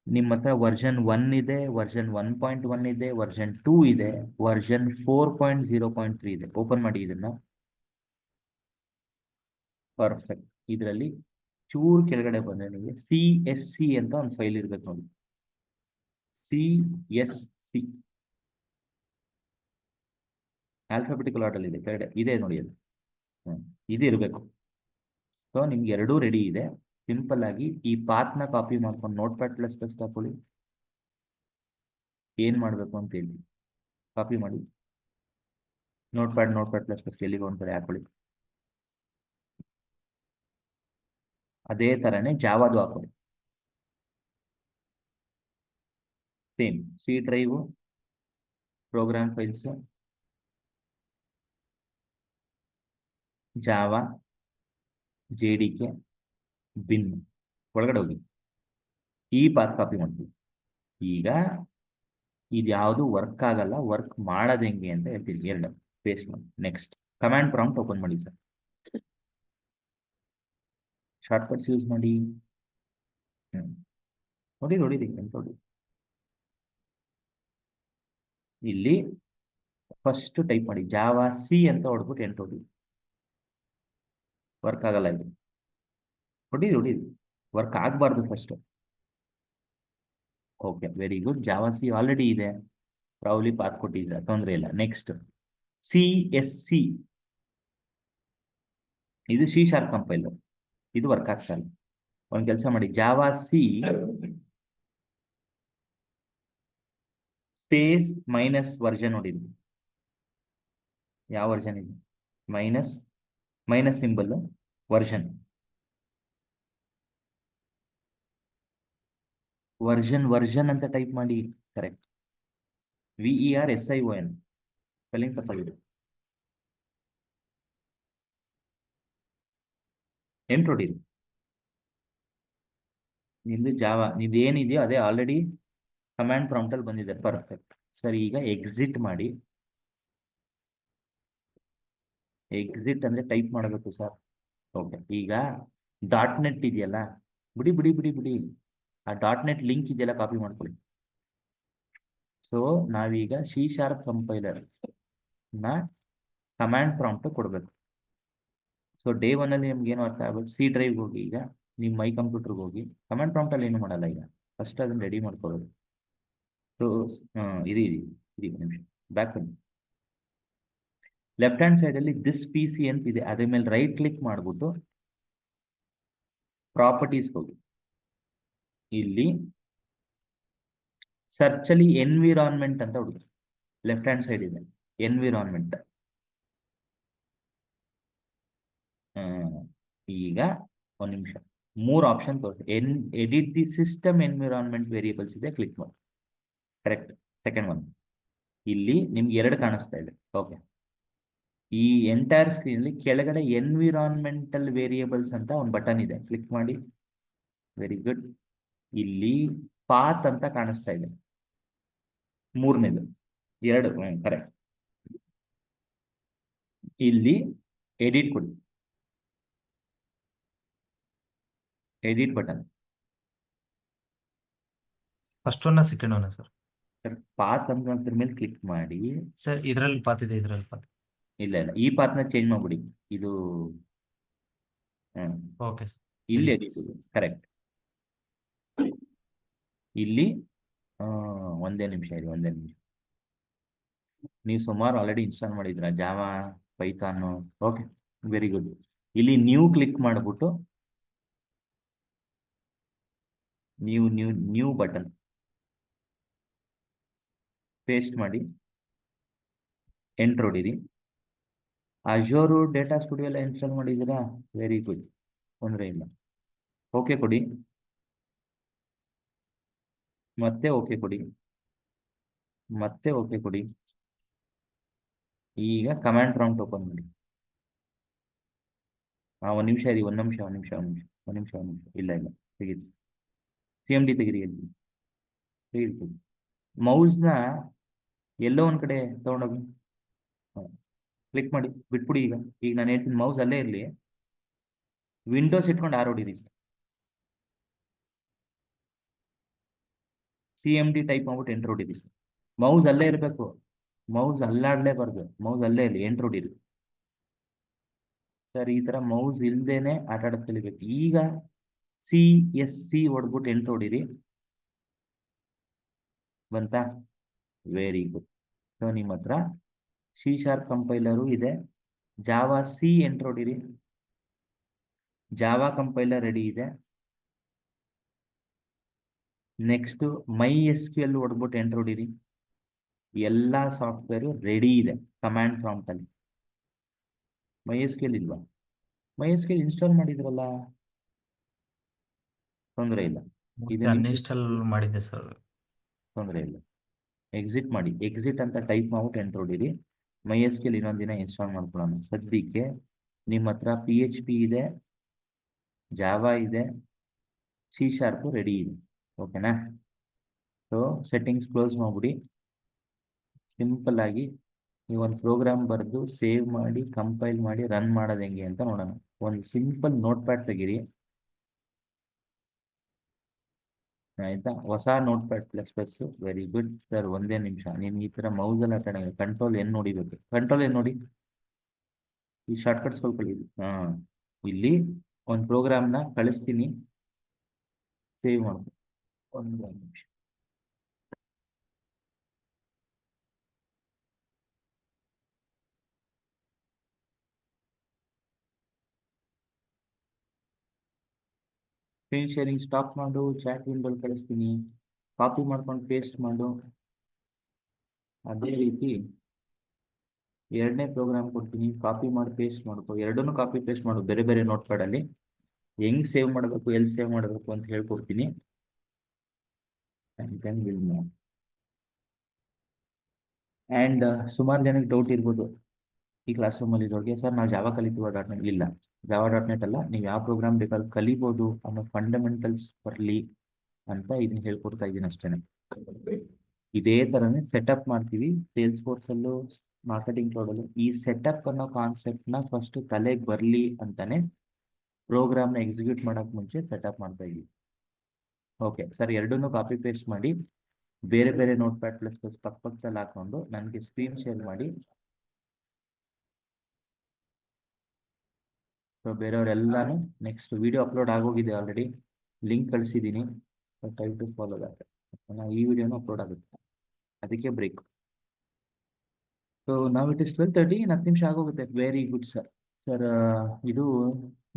ನಿಮ್ಮ ಹತ್ರ ವರ್ಷನ್ 1 ಇದೆ, ವರ್ಷನ್ 1.1 ಇದೆ, ವರ್ಷನ್ 2 ಇದೆ, ವರ್ಷನ್ 4.0.3 ಇದೆ. ಓಪನ್ ಮಾಡಿ ಇದನ್ನ. ಪರ್ಫೆಕ್ಟ್. ಇದರಲ್ಲಿ ಚೂರು ಕೆಳಗಡೆ ಬಂದ್ರೆ ನಿಮಗೆ CSC ಅಂತ ಒಂದು ಫೈಲ್ ಇರ್ಬೇಕು ನೋಡಿ. CSC ಆಲ್ಫಾಬೆಟಿಕಲ್ ಆರ್ಡರ್ ಇದೆ, ಕೆಳಗಡೆ ಇದೆ ನೋಡಿ. ಅದು ಇದು ಇರಬೇಕು. ಸೊ ನಿಮ್ಗೆ ಎರಡೂ ರೆಡಿ ಇದೆ. ಸಿಂಪಲ್ ಆಗಿ ಈ ಪಾತ್ನ ಕಾಪಿ ಮಾಡ್ಕೊಂಡು Notepad++ ಹಾಕೊಳ್ಳಿ. ಏನ್ ಮಾಡಬೇಕು ಅಂತ ಹೇಳಿ ಕಾಪಿ ಮಾಡಿ. Notepad++ ಎಲ್ಲಿಗೆ ಒಂದು ಕಡೆ ಹಾಕೊಳ್ಳಿ. ಅದೇ ತರನೇ ಜಾವಾದು ಹಾಕೊಳ್ಳಿ. Same C drive, program files, Java, JDK, bin ಒಳಗಡೆ ಹೋಗಿ ಈ ಪಾತ್ ಕಾಪಿ ಮಾಡ್ತೀವಿ. ಈಗ ಇದು ಯಾವುದು ವರ್ಕ್ ಆಗಲ್ಲ. ವರ್ಕ್ ಮಾಡೋದು ಹೆಂಗೆ ಅಂತ ಹೇಳ್ತೀನಿ. ಎರಡು ಪೇಸ್ಟ್ ಮಾಡಿ. ನೆಕ್ಸ್ಟ್ ಕಮಾಂಡ್ ಪ್ರಾಂಪ್ಟ್ ಓಪನ್ ಮಾಡಿ ಸರ್. ಶಾರ್ಟ್ಕಟ್ಸ್ ಯೂಸ್ ಮಾಡಿ. ನೋಡಿ ಇಲ್ಲಿ ಫಸ್ಟ್ ಟೈಪ್ ಮಾಡಿ ಜಾವಾ ಸಿ ಅಂತ ಹೊಡ್ಬಿಟ್ಟು ಎಂಟು ಹೊಡಿ. ವರ್ಕ್ ಆಗಲ್ಲ ಇದು. ಹೊಡೀರಿ ವರ್ಕ್ ಆಗಬಾರ್ದು first. Okay, very good. Java C already ಇದೆ, ಪ್ರಾಬ್ಲಿ ಪಾತ್ ಕೊಟ್ಟಿದ್ದೀರಾ, ತೊಂದರೆ ಇಲ್ಲ. ನೆಕ್ಸ್ಟ್ CSC, ಇದು ಸಿ ಶಾರ್ಪ್ ಕಂಪೈಲರ್, ಇದು ವರ್ಕ್ ಆಗ್ತಲ್ಲ. ಒಂದು ಕೆಲಸ ಮಾಡಿ, Java C space minus version ನೋಡಿದ್ವಿ. ಯಾವ ವರ್ಷನ್ ಇದೆ? ಮೈನಸ್ ಸಿಂಬಲ್ ವರ್ಷನ್ ಅಂತ ಟೈಪ್ ಮಾಡಿ. ಕರೆಕ್ಟ್. VERSION ಸ್ಪೆಲ್ಲಿಂಗ್ ತಪ್ಪಾಗಿದೆ. ಎಂಟ್ರೋಡಿ ನಿಮ್ದು ಜಾವಾ, ನಿಮ್ದು ಏನಿದೆಯೋ ಅದೇ ಆಲ್ರೆಡಿ ಕಮಾಂಡ್ ಪ್ರಾಂಪ್ಟ್ ಅಲ್ಲಿ ಬಂದಿದೆ. ಪರ್ಫೆಕ್ಟ್. ಸರಿ, ಈಗ ಎಕ್ಸಿಟ್ ಮಾಡಿ. ಎಕ್ಸಿಟ್ ಅಂದ್ರೆ ಟೈಪ್ ಮಾಡಬೇಕು ಸರ್. ಓಕೆ, ಈಗ .NET ಇದೆಯಲ್ಲ, ಬಿಡಿ. ಆ .NET ಲಿಂಕ್ ಇದೆಯಲ್ಲ, ಕಾಪಿ ಮಾಡ್ಕೊಳ್ಳಿ. ಸೊ ನಾವೀಗ ಸಿ ಶಾರ್ಪ್ ಕಂಪೈಲರ್ ನ ಕಮಾಂಡ್ ಪ್ರಾಂಪ್ಟ್ ಕೊಡಬೇಕು. ಸೊ ಡೇ 1 ಅಲ್ಲಿ ನಿಮ್ಗೆ ಏನು ಅರ್ಥ ಆಗಬೇಕು? ಸಿ ಡ್ರೈವ್ ಹೋಗಿ, ಈಗ ನಿಮ್ಮ ಮೈ ಕಂಪ್ಯೂಟರ್ಗೆ ಹೋಗಿ, ಕಮಾಂಡ್ ಪ್ರಾಂಪ್ಟ್ ಅಲ್ಲಿ ಏನು ಮಾಡಲ್ಲ, ಈಗ ಫಸ್ಟ್ ಅದನ್ನ ರೆಡಿ ಮಾಡ್ಕೊಳ್ಳೋದು. ಸೊ ಇದು ನಿಮಿಷ ಬ್ಯಾಕ್ ಬನ್ನಿ. ಲೆಫ್ಟ್ ಹ್ಯಾಂಡ್ ಸೈಡ್ ಅಲ್ಲಿ ದಿಸ್ PC ಅಂತ ಇದೆ, ಅದ್ರ ಮೇಲೆ ರೈಟ್ ಕ್ಲಿಕ್ ಮಾಡ್ಬಿಟ್ಟು ಪ್ರಾಪರ್ಟೀಸ್ ಹೋಗಿ. ಇಲ್ಲಿ ಸರ್ಚ್ ಅಲ್ಲಿ ಎನ್ವಿರಾನ್ಮೆಂಟ್ ಅಂತ ಹುಡುಗಿ, ಲೆಫ್ಟ್ ಹ್ಯಾಂಡ್ ಸೈಡ್ ಇದೆ ಎನ್ವಿರಾನ್ಮೆಂಟ್. ಈಗ ಒಂದು ನಿಮಿಷ, 3 ಆಪ್ಷನ್ ತೋರಿಸಿ. Edit the system environment variables ಇದೆ, ಕ್ಲಿಕ್ ಮಾಡಿ. ಕರೆಕ್ಟ್. ಸೆಕೆಂಡ್ ಒನ್, ಇಲ್ಲಿ ನಿಮ್ಗೆ 2 ಕಾಣಿಸ್ತಾ ಇದೆ. ಓಕೆ, ಈ ಎಂಟೈರ್ ಸ್ಕ್ರೀನ್ ಅಲ್ಲಿ ಕೆಳಗಡೆ ಎನ್ವಿರಾನ್ಮೆಂಟಲ್ ವೇರಿಯೇಬಲ್ಸ್ ಅಂತ ಒಂದು ಬಟನ್ ಇದೆ, ಕ್ಲಿಕ್ ಮಾಡಿ. Very good. ಇಲ್ಲಿ ಪಾತ್ ಅಂತ ಕಾಣಿಸ್ತಾ ಇದೆ, 3ನೇದು 2. ಕರೆಕ್ಟ್. ಇಲ್ಲಿ ಎಡಿಟ್ ಕೊಡಿ, edit button. First one second one sir? Path ಅಂತ ಅದ್ರ ಮೇಲೆ ಕ್ಲಿಕ್ ಮಾಡಿ. ಸರ್ ಇದರಲ್ಲಿ ಪಾತ್ ಇದೆ, ಇದರಲ್ಲಿ ಪಾತ್ ಇಲ್ಲ, ಈ ಪಾತ್ನ ಚೇಂಜ್ ಮಾಡ್ಬಿಡಿ. ಇದು ಓಕೆ ಸರ್. ಇಲ್ಲಿ ಎಡಿಟ್. ಕರೆಕ್ಟ್. ಇಲ್ಲಿ ಒಂದೇ ನಿಮಿಷ. ನೀವು ಸುಮಾರು ಆಲ್ರೆಡಿ ಇನ್ಸ್ಟಾಲ್ ಮಾಡಿದ್ರ Java, Python. Okay, very good. ಇಲ್ಲಿ ನ್ಯೂ ಕ್ಲಿಕ್ ಮಾಡಿಬಿಟ್ಟು ನ್ಯೂ ಬಟನ್ ಪೇಸ್ಟ್ ಮಾಡಿ, ಎಂಟರ್ ಹೊಡೀರಿ. ಅಜೋರು ಡೇಟಾ ಸ್ಟುಡಿಯೋ ಎಲ್ಲ ಇನ್ಸ್ಟಾಲ್ ಮಾಡಿದ್ದೀರಾ? ವೆರಿ ಗುಡ್, ತೊಂದರೆ ಇಲ್ಲ. ಓಕೆ ಕೊಡಿ, ಮತ್ತೆ ಓಕೆ ಕೊಡಿ, ಮತ್ತೆ ಓಕೆ ಕೊಡಿ. ಈಗ ಕಮಾಂಡ್ ಪ್ರಾಂಪ್ಟ್ ಓಪನ್ ಮಾಡಿ. ಒಂದು ನಿಮಿಷ ಇರಿ, ಒಂದು ನಿಮಿಷ. ಇಲ್ಲ ತೆಗೀರಿ. CMD ತೆಗೀರಿ. ತೆಗೀರಿ. ಮೌಸ್ನ ಎಲ್ಲೋ ಒಂದು ಕಡೆ ತಗೊಂಡೋಗಿ ಕ್ಲಿಕ್ ಮಾಡಿ, ಬಿಟ್ಬಿಡಿ. ಈಗ ನಾನು ಹೇಳ್ತೀನಿ, ಮೌಸ್ ಅಲ್ಲೇ ಇರಲಿ. ವಿಂಡೋಸ್ ಇಟ್ಕೊಂಡು ಹೊಡೀರಿ. CMD ಟೈಪ್ ಮಾಡ್ಬಿಟ್ಟು ಎಂಟರ್ ಹೊಡೀರಿ. ಮೌಸ್ ಅಲ್ಲೇ ಇರಬೇಕು, ಮೌಸ್ ಅಲ್ಲಾಡಲೇಬಾರ್ದು, ಮೌಸ್ ಅಲ್ಲೇ ಇರಲಿ, ಎಂಟರ್ ಹೊಡೀರಿ. ಸರ್, ಈ ಥರ ಮೌಸ್ ಇಲ್ದೇನೆ ಆಟ ಆಡೋದು ಕಲಿಬೇಕು. ಈಗ CSC ಹೊಡ್ಬಿಟ್ಟು ಎಂಟರ್ ಹೊಡೀರಿ. ಬಂತಾ? Very good. ಸೊ ನಿಮ್ಮ ಹತ್ರ ಸಿ ಶಾರ್ಪ್ ಕಂಪೈಲರು ಇದೆ. ಜಾವಾ ಸಿ ಎಂಟರ್ ಹೊಡೀರಿ. ಜಾವಾ ಕಂಪೈಲರ್ ರೆಡಿ ಇದೆ. ನೆಕ್ಸ್ಟ್ MySQL ಹೊಡ್ಬಿಟ್ಟು ಎಂಟರ್ ಹೊಡೀರಿ. ಎಲ್ಲ ಸಾಫ್ಟ್ವೇರು ರೆಡಿ ಇದೆ ಕಮಾಂಡ್ ಪ್ರಾಂಪ್ಟ್ ಅಲ್ಲಿ. MySQL ಇಲ್ವಾ? MySQL ಇನ್ಸ್ಟಾಲ್ ಮಾಡಿದ್ರಲ್ಲ, ತೊಂದರೆ ಇಲ್ಲ. ಅನ್ಇನ್ಸ್ಟಾಲ್ ಮಾಡಿದ್ದೆ ಸರ್. ತೊಂದರೆ ಇಲ್ಲ. ಎಕ್ಸಿಟ್ ಮಾಡಿ. ಎಕ್ಸಿಟ್ ಅಂತ ಟೈಪ್ ಮಾಡ್ಬಿಟ್ಟು ಎಂಟರ್ ಹೊಡೀರಿ. MySQL ಇನ್ನೊಂದು ದಿನ ಇನ್ಸ್ಟಾಲ್ ಮಾಡ್ಕೊಳ್ಳೋಣ. ಸದ್ಯಕ್ಕೆ ನಿಮ್ಮ ಹತ್ರ PHP ಇದೆ, ಜಾವಾ ಇದೆ, ಸಿ ಶಾರ್ಪು ರೆಡಿ ಇದೆ. ಓಕೆನಾ? ಸೊ ಸೆಟ್ಟಿಂಗ್ಸ್ ಕ್ಲೋಸ್ ಮಾಡ್ಬಿಡಿ. ಸಿಂಪಲ್ ಆಗಿ ನೀವೊಂದು ಪ್ರೋಗ್ರಾಮ್ ಬರೆದು ಸೇವ್ ಮಾಡಿ, ಕಂಪೈಲ್ ಮಾಡಿ, ರನ್ ಮಾಡೋದು ಹೆಂಗೆ ಅಂತ ನೋಡೋಣ. ಒಂದು ಸಿಂಪಲ್ ನೋಟ್ ಪ್ಯಾಡ್ ತೆಗೀರಿ. ಆಯ್ತಾ? ಹೊಸ note pad ++. Very good sir. ಒಂದೇ ನಿಮಿಷ. ನೀನು ಈ ಥರ ಮೌಸಲ್ಲಿ ಆಟ ಕಂಟ್ರೋಲ್ ಏನು ನೋಡಿಬೇಕು. ಕಂಟ್ರೋಲ್ ಏನು ನೋಡಿ, ಈ ಶಾರ್ಟ್ಕಟ್ಸ್ ಸ್ವಲ್ಪ ಇಲ್ಲಿ ಒಂದು ಪ್ರೋಗ್ರಾಮ್ನ ಕಳಿಸ್ತೀನಿ, ಸೇವ್ ಮಾಡ್ಬೇಕು. ಒಂದು ನಿಮಿಷ. ಸ್ಕ್ರೀನ್ ಶೇರಿಂಗ್ ಸ್ಟಾಪ್ ಮಾಡು, ಚಾಟ್ ವಿಂಡೋ ಕಳಿಸ್ತೀನಿ, ಕಾಪಿ ಮಾಡ್ಕೊಂಡು ಪೇಸ್ಟ್ ಮಾಡು. ಅದೇ ರೀತಿ ಎರಡನೇ ಪ್ರೋಗ್ರಾಮ್ ಕೊಡ್ತೀನಿ, ಕಾಪಿ ಮಾಡಿ ಪೇಸ್ಟ್ ಮಾಡ್ಕೊ. ಎರಡನ್ನೂ ಕಾಪಿ ಪೇಸ್ಟ್ ಮಾಡು ಬೇರೆ ಬೇರೆ ನೋಟ್ಪ್ಯಾಡಲ್ಲಿ. ಹೆಂಗ್ ಸೇವ್ ಮಾಡಬೇಕು, ಎಲ್ಲಿ ಸೇವ್ ಮಾಡಬೇಕು ಅಂತ ಹೇಳ್ಕೊಡ್ತೀನಿ. ಆ್ಯಂಡ್ ಸುಮಾರು ಜನಕ್ಕೆ ಡೌಟ್ ಇರ್ಬೋದು ಈ ಕ್ಲಾಸ್ ರೂಮಲ್ಲಿ ಇರೋರಿಗೆ, ಸರ್ ನಾವು ಜಾವಾ ಕಲಿತೀವ .NET. ಇಲ್ಲ, ಜಾವಾ .NET ಅಲ್ಲ, ನೀವು ಯಾವ ಪ್ರೋಗ್ರಾಮ್ ಬೇಕಾದ್ರೂ ಕಲಿಬೋದು ಅನ್ನೋ ಫಂಡಮೆಂಟಲ್ಸ್ ಬರಲಿ ಅಂತ ಇದನ್ನ ಹೇಳ್ಕೊಡ್ತಾ ಇದ್ದೀನಿ ಅಷ್ಟೇ. ಇದೇ ಥರನೇ ಸೆಟಪ್ ಮಾಡ್ತೀವಿ ಸೇಲ್ಸ್ ಫೋರ್ಸಲ್ಲೂ, ಮಾರ್ಕೆಟಿಂಗ್ ಕ್ಲೌಡಲ್ಲೂ. ಈ ಸೆಟಪ್ ಅನ್ನೋ ಕಾನ್ಸೆಪ್ಟ್ನ ಫಸ್ಟ್ ತಲೆಗೆ ಬರಲಿ ಅಂತಾನೆ ಪ್ರೋಗ್ರಾಮ್ನ ಎಕ್ಸಿಕ್ಯೂಟ್ ಮಾಡೋಕ್ಕೆ ಮುಂಚೆ ಸೆಟಪ್ ಮಾಡ್ತಾ ಇದ್ದೀವಿ. ಓಕೆ ಸರ್, ಎರಡನ್ನೂ ಕಾಪಿ ಪೇಸ್ಟ್ ಮಾಡಿ ಬೇರೆ ಬೇರೆ ನೋಟ್ಪ್ಯಾಡ್ ಪ್ಲಸ್ ಪಕ್ಕದಲ್ಲಿ ಹಾಕೊಂಡು ನನಗೆ ಸ್ಕ್ರೀನ್ ಶೇರ್ ಮಾಡಿ. ಸೊ ಬೇರೆಯವರೆಲ್ಲಾನು ನೆಕ್ಸ್ಟ್ ವಿಡಿಯೋ ಅಪ್ಲೋಡ್ ಆಗೋಗಿದೆ ಆಲ್ರೆಡಿ, ಲಿಂಕ್ ಕಳಿಸಿದ್ದೀನಿ, ಟೈಮ್ ಟು ಫಾಲೋ ದಾಟ್. ಈ ವಿಡಿಯೋನು ಅಪ್ಲೋಡ್ ಆಗುತ್ತೆ, ಅದಕ್ಕೆ ಬ್ರೇಕ್. ಸೊ ನಾವು ಇಟ್ ಇಸ್ 12:30, 10 ನಿಮಿಷ ಆಗೋಗುತ್ತೆ. Very good sir. ಸರ್ ಇದು